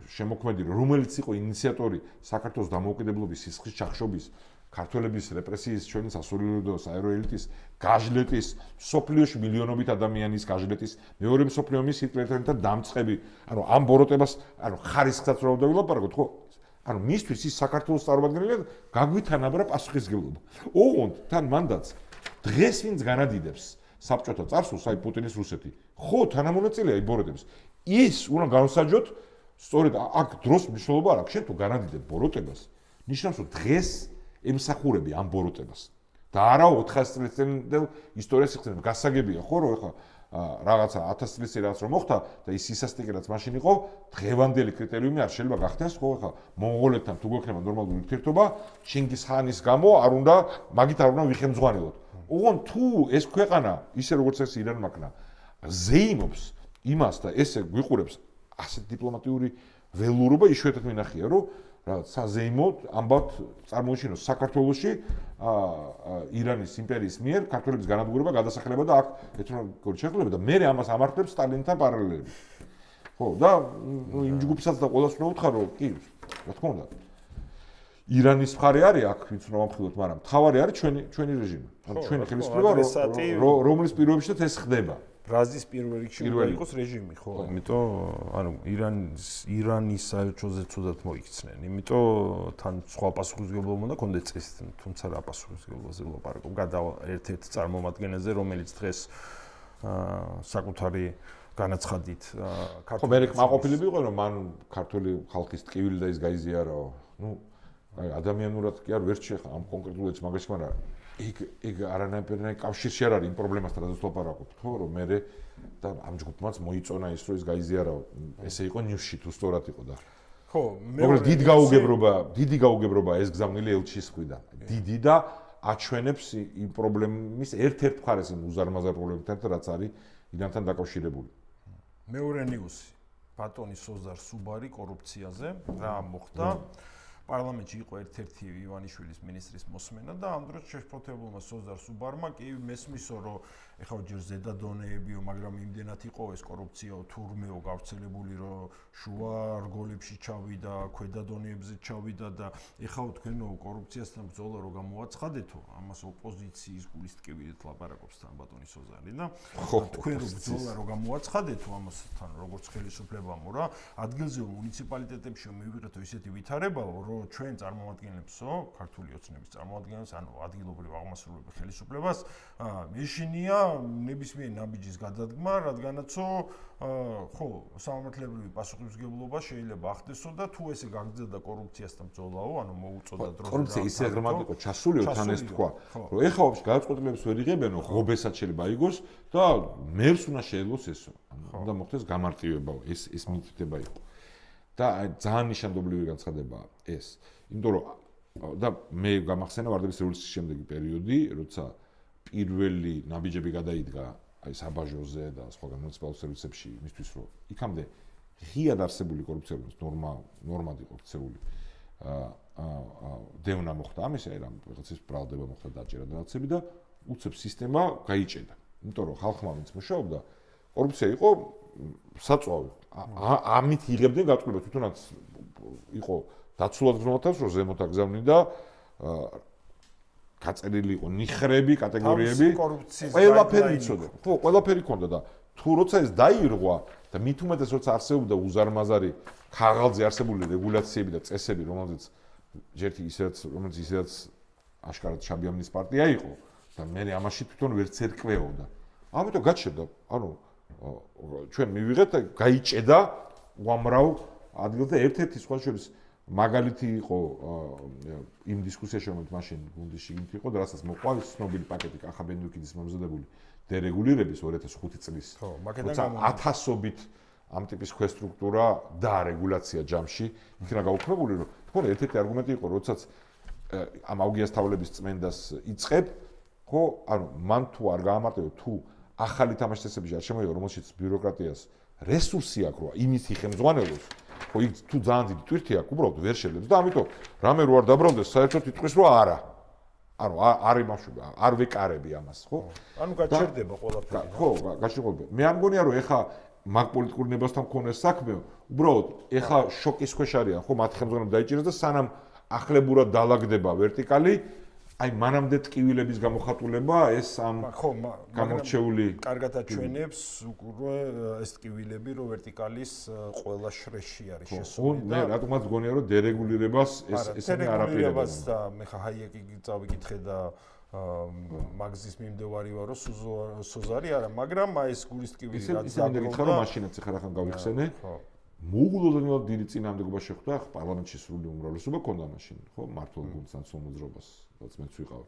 შემოქმედი, რომელიც იყო ინიციატორი საქართველოს დამოუკიდებლობის სისხლის ჩახშობის, ქართველების რეპრესიის, ჩვენი სასულიერო საერო ელიტის გაჟლეტის, სოფლიოში მილიონობით ადამიანის გაჟლეტის, მეორე მსოფლიო ომის ჰიტლერთან დამწყები, ანუ ამ ბოროტებას, ანუ ხარისხსაც რა უნდა ვილაპარაკოთ, ხო? ანუ მისთვის ის საქართველოს წარმოადგენელია გაგვითანაბრა პასუხისმგებლობა. ოღონდ თან მანდაც დღეს ვინც განადიდებს საბჭოთა წარსულს, აი პუტინის რუსეთი, ხო თანამონაწილეა იმ ბოროტებს. ის უნდა განსაჯოთ, სწორედ აქ დროს მნიშვნელობა არ აქვს, შენ თუ განადიდებ ბოროტებას, ნიშნავს რომ დღეს ემსახურები ამ ბოროტებას. და არა 400 წლის წინდელ ისტორიას იხსენებ. გასაგებია ხო რომ ეხლა რაღაცა 1000 წლის წინ რაც რომ მოხდა და ის სისასტიკე რაც მაშინ იყო, დღევანდელი კრიტერიუმი არ შეიძლება გახდეს, ხო ეხლა მონღოლებთან თუ გვექნება ნორმალური ურთიერთობა, ჩინგის ხანის გამო არ უნდა მაგით არ უნდა ვიხემძღვანელოთ. ოღონდ თუ ეს ქვეყანა ისე როგორც ეს ირან მაქნა ზეიმობს იმას და ესე გვიყურებს ასეთ დიპლომატიური ველურობა, იშვიათად მინახია რომ რაღაც საზეიმოდ ამბავთ წარმოიშინოს საქართველოში ირანის იმპერიის მიერ ქართველების განადგურება, გადასახლება და აქ ეთნოგრაფიული შეხედულება და მე ამას ამართლებს სტალინთან პარალელები. ხო, და იმ ჯგუფსაც და ყველას უნდა უთხრა რომ კი, რა თქმა უნდა. ირანის მხარე არის აქ ვინც რომ ამხილოთ, მაგრამ თავარი არის ჩვენი რეჟიმი. ანუ ჩვენი ხელისუფლება რომლის პირობებშიც ეს ხდება. ბრაზის პირველ რიგში უნდა იყოს რეჟიმი, ხო? იმიტომ ანუ ირანის საელჩოზე ცუდად მოიქცნენ. იმიტომ თან სხვა პასუხისმგებლობა უნდა კონდეს წეს, თუმცა რა პასუხისმგებლობაზე ვლაპარაკობ. ერთ-ერთ წარმომადგენელზე, რომელიც დღეს საკუთარი განაცხადით ხო მე მაყოფილები იყო რომ მან ქართული ხალხის ტკივილი და ის გაიზიარაო. ნუ ადამიანურად კი არ ვერ შეეხა ამ კონკრეტულ ეც მაგაში, მაგრამ იქ არანაირი კავშირი არ არის იმ პრობლემასთან, რაზეც ვლაპარაკობთ, ხო, რომ მე და ამ ჯგუფმაც მოიწონა ის, რომ ის გაიზიარაო. ესე იყო ნიუსში თუ სწორად იყო და ხო, მე დიდი გაუგებრობა ეს გზავნილი ელჩის მხრიდან. დიდი და აჩვენებს იმ პრობლემის ერთ-ერთ მხარეს იმ უზარმაზარ პრობლემებთან, რაც არის ირანთან დაკავშირებული. მეორე ნიუსი ბატონი სოზარ სუბარი კორუფციაზე რა მოხდა პარლამენტში იყო ერთ-ერთი ივანიშვილის მინისტრის მოსმენა და ამ დროს შეშფოთებულმა სოზარ სუბარმა კი მესმისო რომ ეხლა ჯერ ზედა დონეებიო, მაგრამ იმდენად იყო ეს კორუფციაო თურმეო გავრცელებული რომ შუა რგოლებში ჩავიდა, ქვედა დონეებზე ჩავიდა და ეხლა თქვენო კორუფციასთან ბრძოლა რო გამოაცხადეთო, ამას ოპოზიციის გულის ტკივილით ლაპარაკობს თან ბატონი სოზარი და თქვენ რო ბრძოლა რო გამოაცხადეთო ამასთან როგორც ხელისუფლებამო რა, ადგილზეო მუნიციპალიტეტებში მივიღეთო ისეთი ვითარებაო რომ ჩვენ წარმომადგენლებსო, ქართული ოცნების წარმომადგენლებს, ანუ ადგილობრივ აღმასრულებელ ხელისუფლებას, მეშინია ნებისმიერი ნაბიჯის გადადგმა, რადგანაცო ხო, სამართლებრივი პასუხისმგებლობა შეიძლება ახდესო და თუ ესე გაგრძელდა კორუფციასთან ბრძოლაო, ანუ მოუწოდა დროზე. კორუფცია ისე ღრმად იყო ჩასულიო თან ეს თქვა, რომ ეხლა ვაფშე გადაწყვეტილებას ვერ იღებენო, ღობესაც შეიძლება აიგოს და მერს უნდა შეეძლოს ესო. უნდა მოხდეს გამარტივებაო, ეს მითითება იყო. და ძალიან ნიშანდობლივი განცხადებაა ეს. იმიტომ რომ და მე გამახსენა ვარდების რევოლუციის შემდეგი პერიოდი, როცა პირველი ნაბიჯები გადაიდგა აი საბაჟოზე და სხვა მუნიციპალურ სერვისებში იმისთვის რომ იქამდე ღიად არსებული კორუფციის ნორმად იყო ქცეული დევნა მოხდა ამის აი რამ რაღაცის ბრალდება მოხდა დაჭერა და რაღაცები და უცებ სისტემა გაიჭედა. იმიტომ რომ ხალხმა ვინც მუშაობდა კორუფცია იყო საწვავი. ამით იღებდნენ გაწყვეტილებას თვითონაც იყო დაცულად გზნობათავს რომ ზემოთ აგზავნიდა გაწერილი იყო ნიხრები, კატეგორიები, ყველაფერი იცოდა. ხო, ყველაფერი ქონდა და თუ როცა ეს დაირღვა და მით უმეტეს როცა არსებობდა უზარმაზარი ქაღალდზე არსებული რეგულაციები და წესები, რომელიც ისედაც აშკარად შაბიამნის პარტია იყო და მე ამაში თვითონ ვერც ერკვეოდა. ამიტომ გაჩერდა, ანუ ჩვენ მივიღეთ და გაიჭედა უამრავ ადგილზე ერთ-ერთი სხვა შორის მაგალითი იყო იმ დისკუსიაში, რომელიც მაშინ გუნდის შიგნით იყო და რასაც მოყვა ის ცნობილი პაკეტი კახაბენდუქიძის მომზადებული დერეგულირების 2005 წლის. როცა ათასობით ამ ტიპის ქვესტრუქტურა და რეგულაცია ჯამში იქნა გაუქმებული, რომ თქო ერთ-ერთი არგუმენტი იყო, როდესაც ამ აუგიას თავლების წმენდას იწყებ, ხო, ანუ მან თუ არ გაამარტივებ, თუ ახალი თამაშწესებაში არ შემოიღო, რომელშიც ბიუროკრატიას რესურსი აქვს, რომ იმის იხელმძღვანელოს ხო იქ თუ ძალიან დიდი ტვირთი აქვს, უბრალოდ ვერ შეიძლება და ამიტომ რამე რო არ დაბრუნდეს, საერთოდ იტყვის რომ არა. ანუ არ იმაშუა, არ ვეკარები ამას, ხო? ანუ გაჩერდება ყველაფერი. ხო, გაჩერდება. მე არ მგონია რომ ეხა მაგ პოლიტიკურ ნებასთან მქონეს საქმე, უბრალოდ ეხა შოკის ქვეშ არიან, ხო, მათ ხელმძღვანელობამ დაიჭირეს და სანამ ახლებურად დაალაგდება ვერტიკალი, აი მანამდე ტკივილების გამოხატულება ეს ამ გამორჩეული კარგად აჩვენებს უკვე ეს ტკივილები რომ ვერტიკალის ყველა შრეში არის შესული და მე რატომაც გონია რომ დერეგულირებას ესენი არაპირებდა და მე ხა ჰაიეკი წავიკითხე და მაგზის მიმდევარი ვარო სოზარი არა მაგრამ აი ეს გულის ტკივილი რაც ისე გითხრა რომ მაშინაც ახლა რახან გავიხსენე მოუგულოდ დიდი წინამდებობა შეხვდა პარლამენტში სრული უმრავლესობა ქონდა მაშინ ხო მართლ გუნდს ან სომოძრობას რაც მეც ვიყავი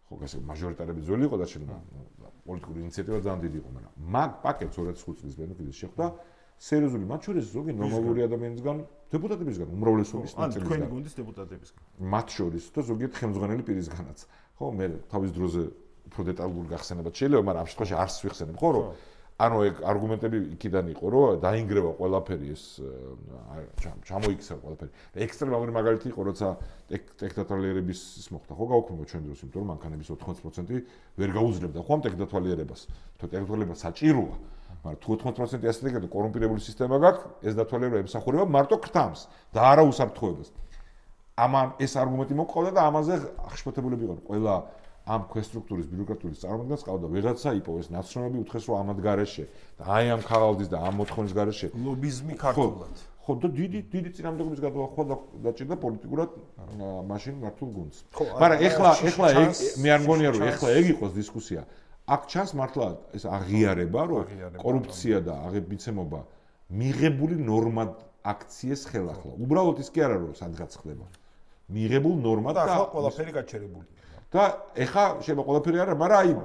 ხო გასე მაჟორიტარები ძველი იყო და შეიძლება პოლიტიკური ინიციატივა ძალიან დიდი იყო მაგრამ მაგ პაკეტს 2005 წლის ბენუქიძის შეხვდა სერიოზული მათ შორის ზოგი ნორმალური ადამიანისგან დეპუტატებისგან უმრავლესობის ნაწილისგან თქვენი გუნდის დეპუტატებისგან მათ შორის და ზოგიერთ ხელმძღვანელი პირისგანაც ხო მე თავის დროზე უფრო დეტალურად გახსენებათ შეიძლება მაგრამ ამ შემთხვევაში არც ვიხსენებ ხო რომ ანუ ეგ არგუმენტები იქიდან იყო რომ დაინგრევა ყველაფერი ეს ჩამოიქცა ყველაფერი და ექსტრემალური მაგალითი იყო როცა ტექნოლოგიების ის მოხდა ხო გაუქმება ჩვენ დროს იმიტომ რომ მანქანების 80% ვერ გაუძლებდა ხო ამ ტექნოლოგიებას თუ ტექნოლოგია საჭიროა მაგრამ თუ 80% ასეთი და კორუმპირებული სისტემა გაქვს ეს დათვალიერება ემსახურება მარტო ქრთამს და არა უსაფრთხოებას ამან ეს არგუმენტი მოყავდა და ამაზე აღშფოთებულები იყვნენ. ყველა ამ ქვესტრუქტურის ბიუროკრატიის წარმომადგენელს ყავდა ვიღაცა იპოვეს ნაცნობები უთხეს რომ ამად გარეშე და აი ამ ქაღალდის და ამ მოთხოვნის გარეშე ლობიზმი ქართულად. ხო და დიდი წინამდებობის გადაახვა დაჭირდა პოლიტიკურად მაშინ მართულ გუნდს. მაგრამ ეხლა მე არ მგონია რომ ეხლა ეგ იყოს დისკუსია. აქ ჩანს მართლა ეს აღიარება რომ კორუფცია და აღებიცემობა მიღებული ნორმად აქციეს ხელახლა. უბრალოდ ის კი არა რომ სადღაც ხდება. მიღებულ ნორმად და ახლა ყველაფერი გაჩერებული. და ეხა შეიძლება ყველაფერი არა, მაგრამ აი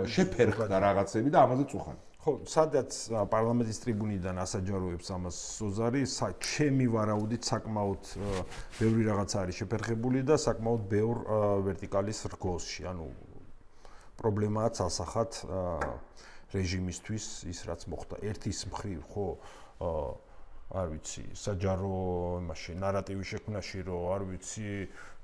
შეფერხდა რაღაცები და ამაზე წუხან. ხო, სადაც პარლამენტის ტრიბუნიდან ასაჯაროებს ამას სოზარი, ჩემი ვარაუდით საკმაოდ ბევრი რაღაცა არის შეფერხებული და საკმაოდ ბევრ ვერტიკალის რგოლში. ანუ პრობლემაა ცალსახად რეჟიმისთვის ის რაც მოხდა. ერთის მხრივ ხო არ ვიცი, საჯარო იმაში ნარატივი შექმნაში რომ არ ვიცი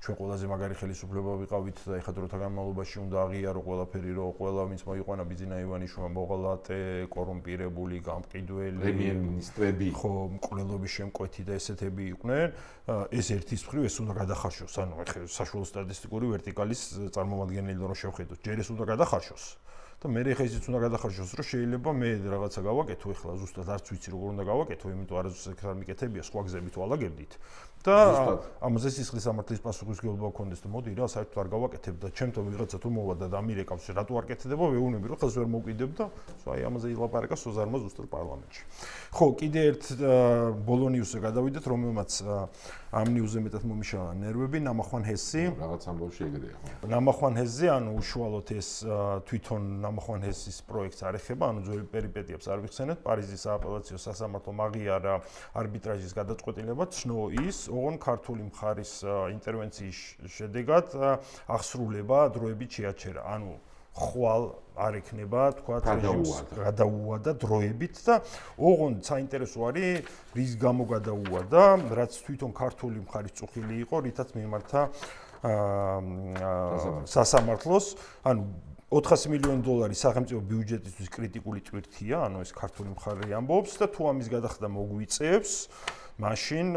ჩვენ ყველაზე მაგარი ხელისუფლება ვიყავით და ეხლა დროთა განმავლობაში უნდა აღიარო ყველაფერი რომ ყველა ვინც მოიყვანა ბიძინა ივანიშვილმა მოღალატე, კორუმპირებული, გამყიდველი, პრემიერ-მინისტრები, ხო, მკვლელობის შემკვეთი და ესეთები იყვნენ. ეს ერთის მხრივ ეს უნდა გადახარშოს, ანუ ეხლა საშუალო სტატისტიკური ვერტიკალის წარმომადგენელი რომ შევხედოთ, ჯერ ეს უნდა გადახარშოს. და მე ხა ისიც უნდა გადახარშოს, რომ შეიძლება მე რაღაცა გავაკეთო, ეხლა ზუსტად არც ვიცი როგორ უნდა გავაკეთო, იმიტომ არასდროს არ მიკეთებია, სხვა გზებით ვალაგებდით. და ამაზე სისხლის სამართლის პასუხისმგებლობა გქონდეს და მოდი რა, საერთოდ არ გავაკეთებ და ჩემთან ვიღაცა თუ მოვა და ამირეკავს, რატო არ კეთდება, ვეუბნები, რომ ხელს ვერ მოვკიდებ და აი ამაზე ილაპარაკა სოზარმა ზუსტად პარლამენტში. ხო, კიდე ერთ ბოლო ნიუსზე გადავიდეთ, რომელმაც ამ ნიუსზე მეტად მომიშალა ნერვები, ნამახვან ჰესი. რაღაც ამბავში ეგრეა. ნამახვან ჰესზე, ანუ უშუალოდ ეს თვითონ ნამახვან ჰესის პროექტს არ ეხება, ანუ ძველი პერიპეტიებს არ ვიხსენებთ. პარიზის სააპელაციო სასამართლომ აღიარა არბიტრაჟის გადაწყვეტილება, ცნო ის, ოღონ ქართული მხარის ინტერვენციის შედეგად აღსრულება დროებით შეაჩერა. ანუ ხვალ არ ექნება, თქვა რეჟიმს გადაუვადა დროებით და ოღონ საინტერესო არის რის გამო გადაუვადა, რაც თვითონ ქართული მხარის წუხილი იყო, რითაც მიმართა სასამართლოს, ანუ 400 მილიონი დოლარი სახელმწიფო ბიუჯეტისთვის კრიტიკული ტვირთია, ანუ ეს ქართული მხარე ამბობს და თუ ამის გადახდა მოგვიწევს, მაშინ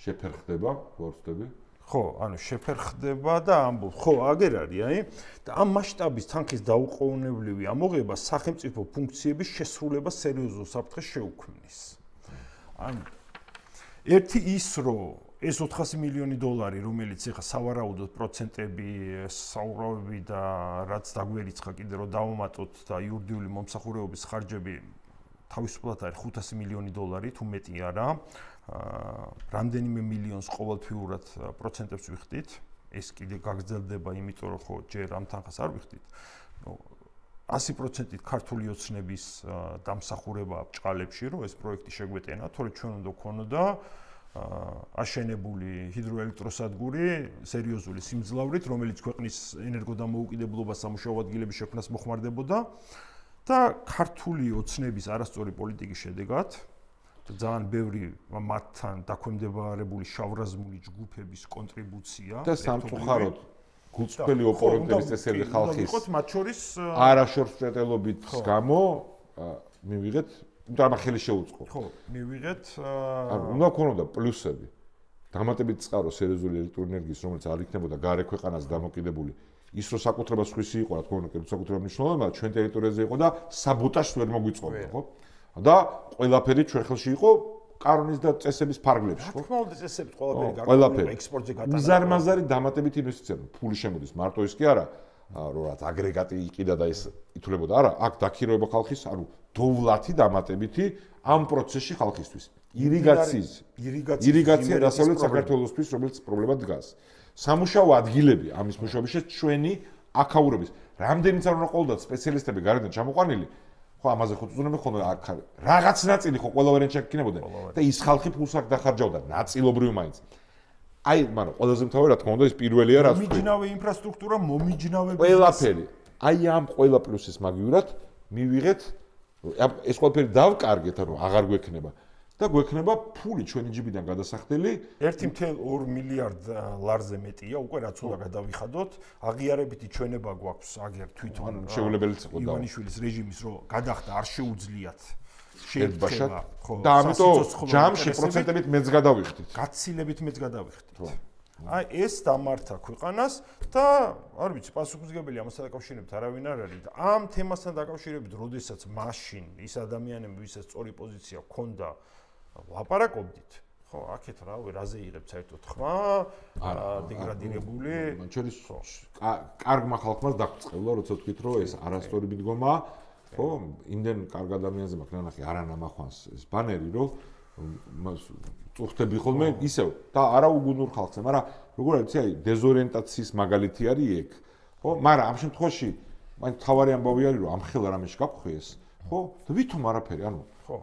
შეფერხდება ვორცდები. ხო, ანუ შეფერხდება და ამბობს, ხო, აგერ არის, აი, და ამ მასშტაბის თანხის დაუყოვნებლივი ამოღება სახელმწიფო ფუნქციების შესრულებას სერიოზულ საფრთხეს შეუქმნის. ანუ ერთი ის, რომ ეს 400 მილიონი დოლარი, რომელიც ეხა სავარაუდოდ პროცენტები, საუბრობები და რაც დაგვერიცხა კიდე რომ დავუმატოთ და იურიდიული მომსახურეობის ხარჯები თავისუფლად არის 500 მილიონი დოლარი, თუ მეტი არა. რამდენიმე მილიონს ყოველთვიურად პროცენტებს ვიხდით. ეს კიდე გაგრძელდება, იმიტომ რომ ხო ჯერ ამ თანხას არ ვიხდით. 100%-ით ქართული ოცნების დამსახურება ბჭყალებში, რომ ეს პროექტი შეგვეტენა, თორე ჩვენ უნდა გქონოდა აშენებული ჰიდროელექტროსადგური სერიოზული სიმძლავრით, რომელიც ქვეყნის ენერგოდამოუკიდებლობას სამუშაო ადგილების შექმნას მოხმარდებოდა და ქართული ოცნების არასწორი პოლიტიკის შედეგად ძალიან ბევრი მათთან დაქვემდებარებული შავრაზმული ჯგუფების კონტრიბუცია და სამწუხაროდ გულწრფელი ოპონენტების წესები ხალხის მათ შორის არაშორს წეტელობით გამო მივიღეთ და ხელი შეუწყო. ხო, მივიღეთ უნდა ქონოდა პლუსები. დამატებით წყარო სერიოზული ელექტროენერგიის, რომელიც არ იქნებოდა გარე ქვეყანას დამოკიდებული. ის რომ საკუთრება სხვისი იყო, რა თქმა უნდა, საკუთრება მნიშვნელოვანი, მაგრამ ჩვენ ტერიტორიაზე იყო და საბოტაჟს ვერ მოგვიწოვდა, ხო? და ყველაფერი ჩვენ ხელში იყო კანონის და წესების ფარგლებში, ხო? რა თქმა უნდა, წესებით ყველაფერი ექსპორტზე გატანა. უზარმაზარი დამატებით ინვესტიცია, ფული შემოდის, მარტო ის კი არა, რომ რაც აგრეგატი იყიდა და ეს ითვლებოდა, არა, აქ დაქირავება ხალხის, ანუ დოვლათი დამატებითი ამ პროცესში ხალხისთვის. ირიგაცია დასავლეთ საქართველოსთვის, რომელიც პრობლემა დგას. სამუშაო ადგილები ამის მუშაობაში ჩვენი აქაურების. რამდენიც არ უნდა ყოლდათ სპეციალისტები გარედან ჩამოყვანილი, ხო, ამაზე ხო წუწუნები ხოლმე აქ რაღაც ნაწილი ხო ყველა ვარიანტი შექმნებოდა და ის ხალხი ფულს აქ დახარჯავდა ნაწილობრივ მაინც. აი, მაგრამ ყველაზე მთავარი რა თქმა უნდა ის პირველია რაც თქვი. მომიჯნავე ინფრასტრუქტურა, მომიჯნავე ყველაფერი. აი ამ ყველა პლუსის მაგივრად მივიღეთ ეს ყველაფერი დავკარგეთ, ანუ აღარ გვექნება. და გვექნება ფული ჩვენი ჯიბიდან გადასახდელი 1.2 მილიარდ ლარზე მეტია, უკვე რაც უნდა გადავიხადოთ, აღიარებითი ჩვენება გვაქვს აგერ თვითონ შეუძლებელიც იყო და ივანიშვილის რეჟიმის, რომ გადახდა არ შეუძლიათ ერთბაშად და ამიტომ ჯამში პროცენტებით მეც გადავიხდით. გაცილებით მეც გადავიხდით. აი ეს დამართა ქვეყანას და არ ვიცი პასუხისმგებელი ამასთან დაკავშირებით არავინ არ არის და ამ თემასთან დაკავშირებით როდესაც მაშინ ის ადამიანები ვისაც სწორი პოზიცია ჰქონდა ლაპარაკობდით ხო აქეთ რაზე იღებ საერთოდ ხმა დეგრადირებული ჩვენის კარგმა ხალხმა დაგვწყევლა როცა ვთქვით რომ ეს არასწორი მიდგომა ხო იმდენ კარგ ადამიანზე მაქვს ნანახი არა ნამახვანს ეს ბანერი რომ წუხდები ხოლმე ისევ და არა უგუნურ ხალხზე, მაგრამ როგორ არის, აი დეზორიენტაციის მაგალითი არის ეგ, ხო? მაგრამ ამ შემთხვევაში მაინც თავარი ამბავი არის, რომ ამხელა რამეში გაგხვიეს, ხო? და ვითომ არაფერი, ანუ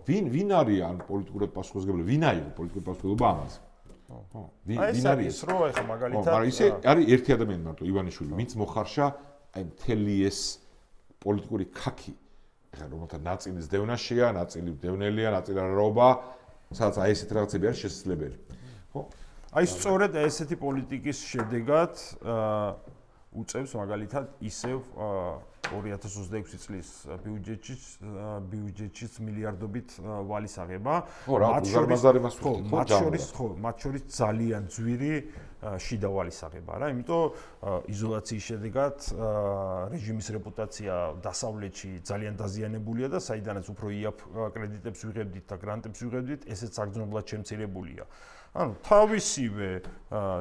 ვინ არის ან პოლიტიკურად პასუხისმგებელი, ვინ არის პოლიტიკური პასუხისმგებლობა ამაზე? ხო? ვინ არის ეს რო ეხა მაგალითად მაგრამ ისე არის ერთი ადამიანი მარტო ივანიშვილი, ვინც მოხარშა აი მთელი ეს პოლიტიკური ქაქი, ეხლა რომელთა ნაწილის დევნაშია, ნაწილი დევნელია, ნაწილი არაობა სადაც აი ესეთ რაღაცები არის შესაძლებელი. ხო? აი სწორედ ესეთი პოლიტიკის შედეგად უწევს მაგალითად ისევ 2026 წლის ბიუჯეტშიც მილიარდობით ვალის აღება. მათ შორის ძალიან ძვირი შიდა ვალის აღება რა, იმიტომ იზოლაციის შედეგად რეჟიმის რეპუტაცია დასავლეთში ძალიან დაზიანებულია და საიდანაც უფრო იაფ კრედიტებს ვიღებდით და გრანტებს ვიღებდით, ესეც საგრძნობლად შემცირებულია. ანუ თავისივე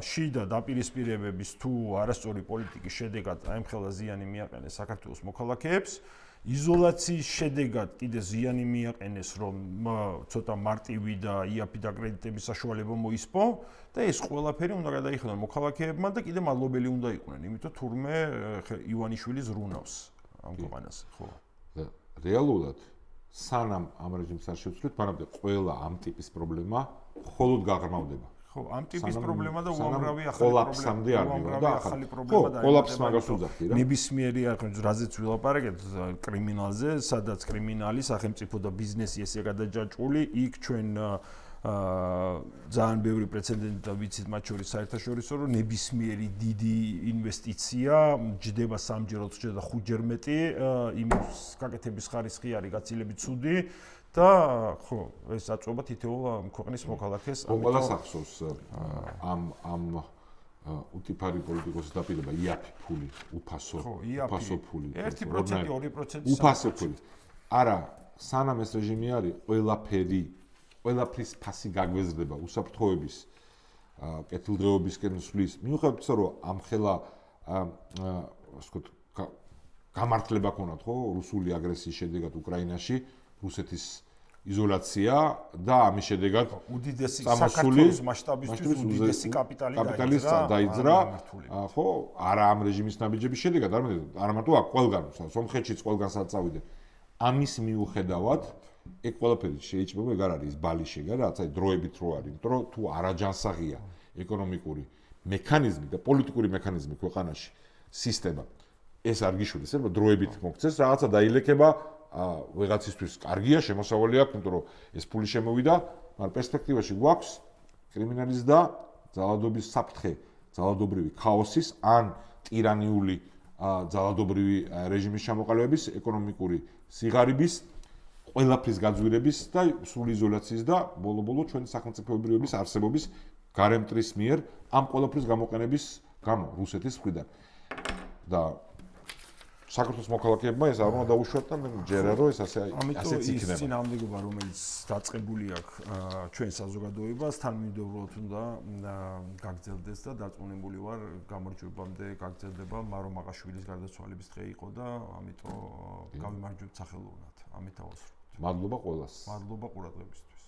შიდა დაპირისპირებების თუ არასწორი პოლიტიკის შედეგად აიმხელა ზიანი მიაყენეს საქართველოს მოქალაქეებს, იზოლაციის შედეგად კიდე ზიანი მიაყენეს, რომ ცოტა მარტივი და იაფი დაკრედიტების საშუალება მოისპო და ეს ყველაფერი უნდა გადაიხადონ მოქალაქეებმა და კიდე მადლობელი უნდა იყვნენ, იმიტომ თურმე ივანიშვილი ზრუნავს ამ ქვეყანას, ხო? რეალურად სანამ ამ რეჟიმს არ შევცვლით, მანამდე ყველა ამ ტიპის პრობლემა მხოლოდ გაღრმავდება. ხო, ამ ტიპის პრობლემა და უამრავი კოლაფსამდე არ მივა. ხო, კოლაფს მაგას უძახი რა. ნებისმიერი რაზეც ვილაპარაკეთ, კრიმინალზე, სადაც კრიმინალი, სახელმწიფო და ბიზნესი ესე გადაჯაჭვული, იქ ჩვენ ძალიან ბევრი პრეცედენტი და ვიცით მათ შორის საერთაშორისო, რომ ნებისმიერი დიდი ინვესტიცია ჯდება 3-ჯერ, 4-ჯერ და 5-ჯერ მეტი, იმის გაკეთების ხარისხი არის გაცილებით ცუდი. და ხო, ეს აწובה თითოეულ ქვეყნის მოქალაქეს ყველას ახსოვს ამ უტიფარი პოლიტიკოსის დაპირება იაფი ფული, უფასო ფული. 1%, 2%. უფასო ფული. არა, სანამ ეს რეჟიმი არის, ყველაფრის ფასი გაგვეზრდება უსაფრთხოების კეთილდღეობისკენ სვლის. მიუხედავად იმისა, რომ ამხელა ასე ვთქვათ, გამართლება ქონათ ხო რუსული აგრესიის შედეგად უკრაინაში, რუსეთის იზოლაცია და ამის შედეგად უდიდესი საქართველოს მასშტაბისთვის უდიდესი კაპიტალი დაიძრა, ხო, არა ამ რეჟიმის ნაბიჯების შედეგად, არა მარტო აქ ყველგან, სომხეთშიც ყველგან საწავიდნენ. ამის მიუხედავად ეგ ყველაფერი შეიძლება ეგ არ არის ბალიშეგა, რაც აი დროებით რო არის, იმიტომ რომ თუ არაჯანსაღია ეკონომიკური მექანიზმი და პოლიტიკური მექანიზმი ქვეყანაში, სისტემა, ეს არ გიშურდეს, რომ დროებით მოგცეს, რაღაცა დაილეკება ვიღაცისთვის კარგია, შემოსავალი აქვს, იმიტომ რომ ეს ფული შემოვიდა, მაგრამ პერსპექტივაში გვაქვს კრიმინალის და ძალადობის საფრთხე, ძალადობრივი ქაოსის ან ტირანიული ძალადობრივი რეჟიმის ჩამოყალიბების, ეკონომიკური სიღარიბის, ყველაფრის გაძვირების და სრული იზოლაციის და ბოლო-ბოლო ჩვენი სახელმწიფოებრიობის არსებობის გარემტრის მიერ ამ ყველაფრის გამოყენების გამო რუსეთის მხრიდან. და საქართველოს მოქალაქეებმა ეს არ უნდა დაუშვათ და მე მჯერა რომ ეს ასეც იქნება. ამიტომ ის წინააღმდეგობა რომელიც დაწყებული აქვს ჩვენ საზოგადოებას თან მიმდევრულად უნდა გაგრძელდეს და დარწმუნებული ვარ გამარჯვებამდე გაგრძელდება მარო მაყაშვილის გარდაცვალების დღე იყო და ამიტომ გავიმარჯვებთ სახელოვნად. ამით ავასრულებთ. მადლობა ყველას. მადლობა ყურადღებისთვის.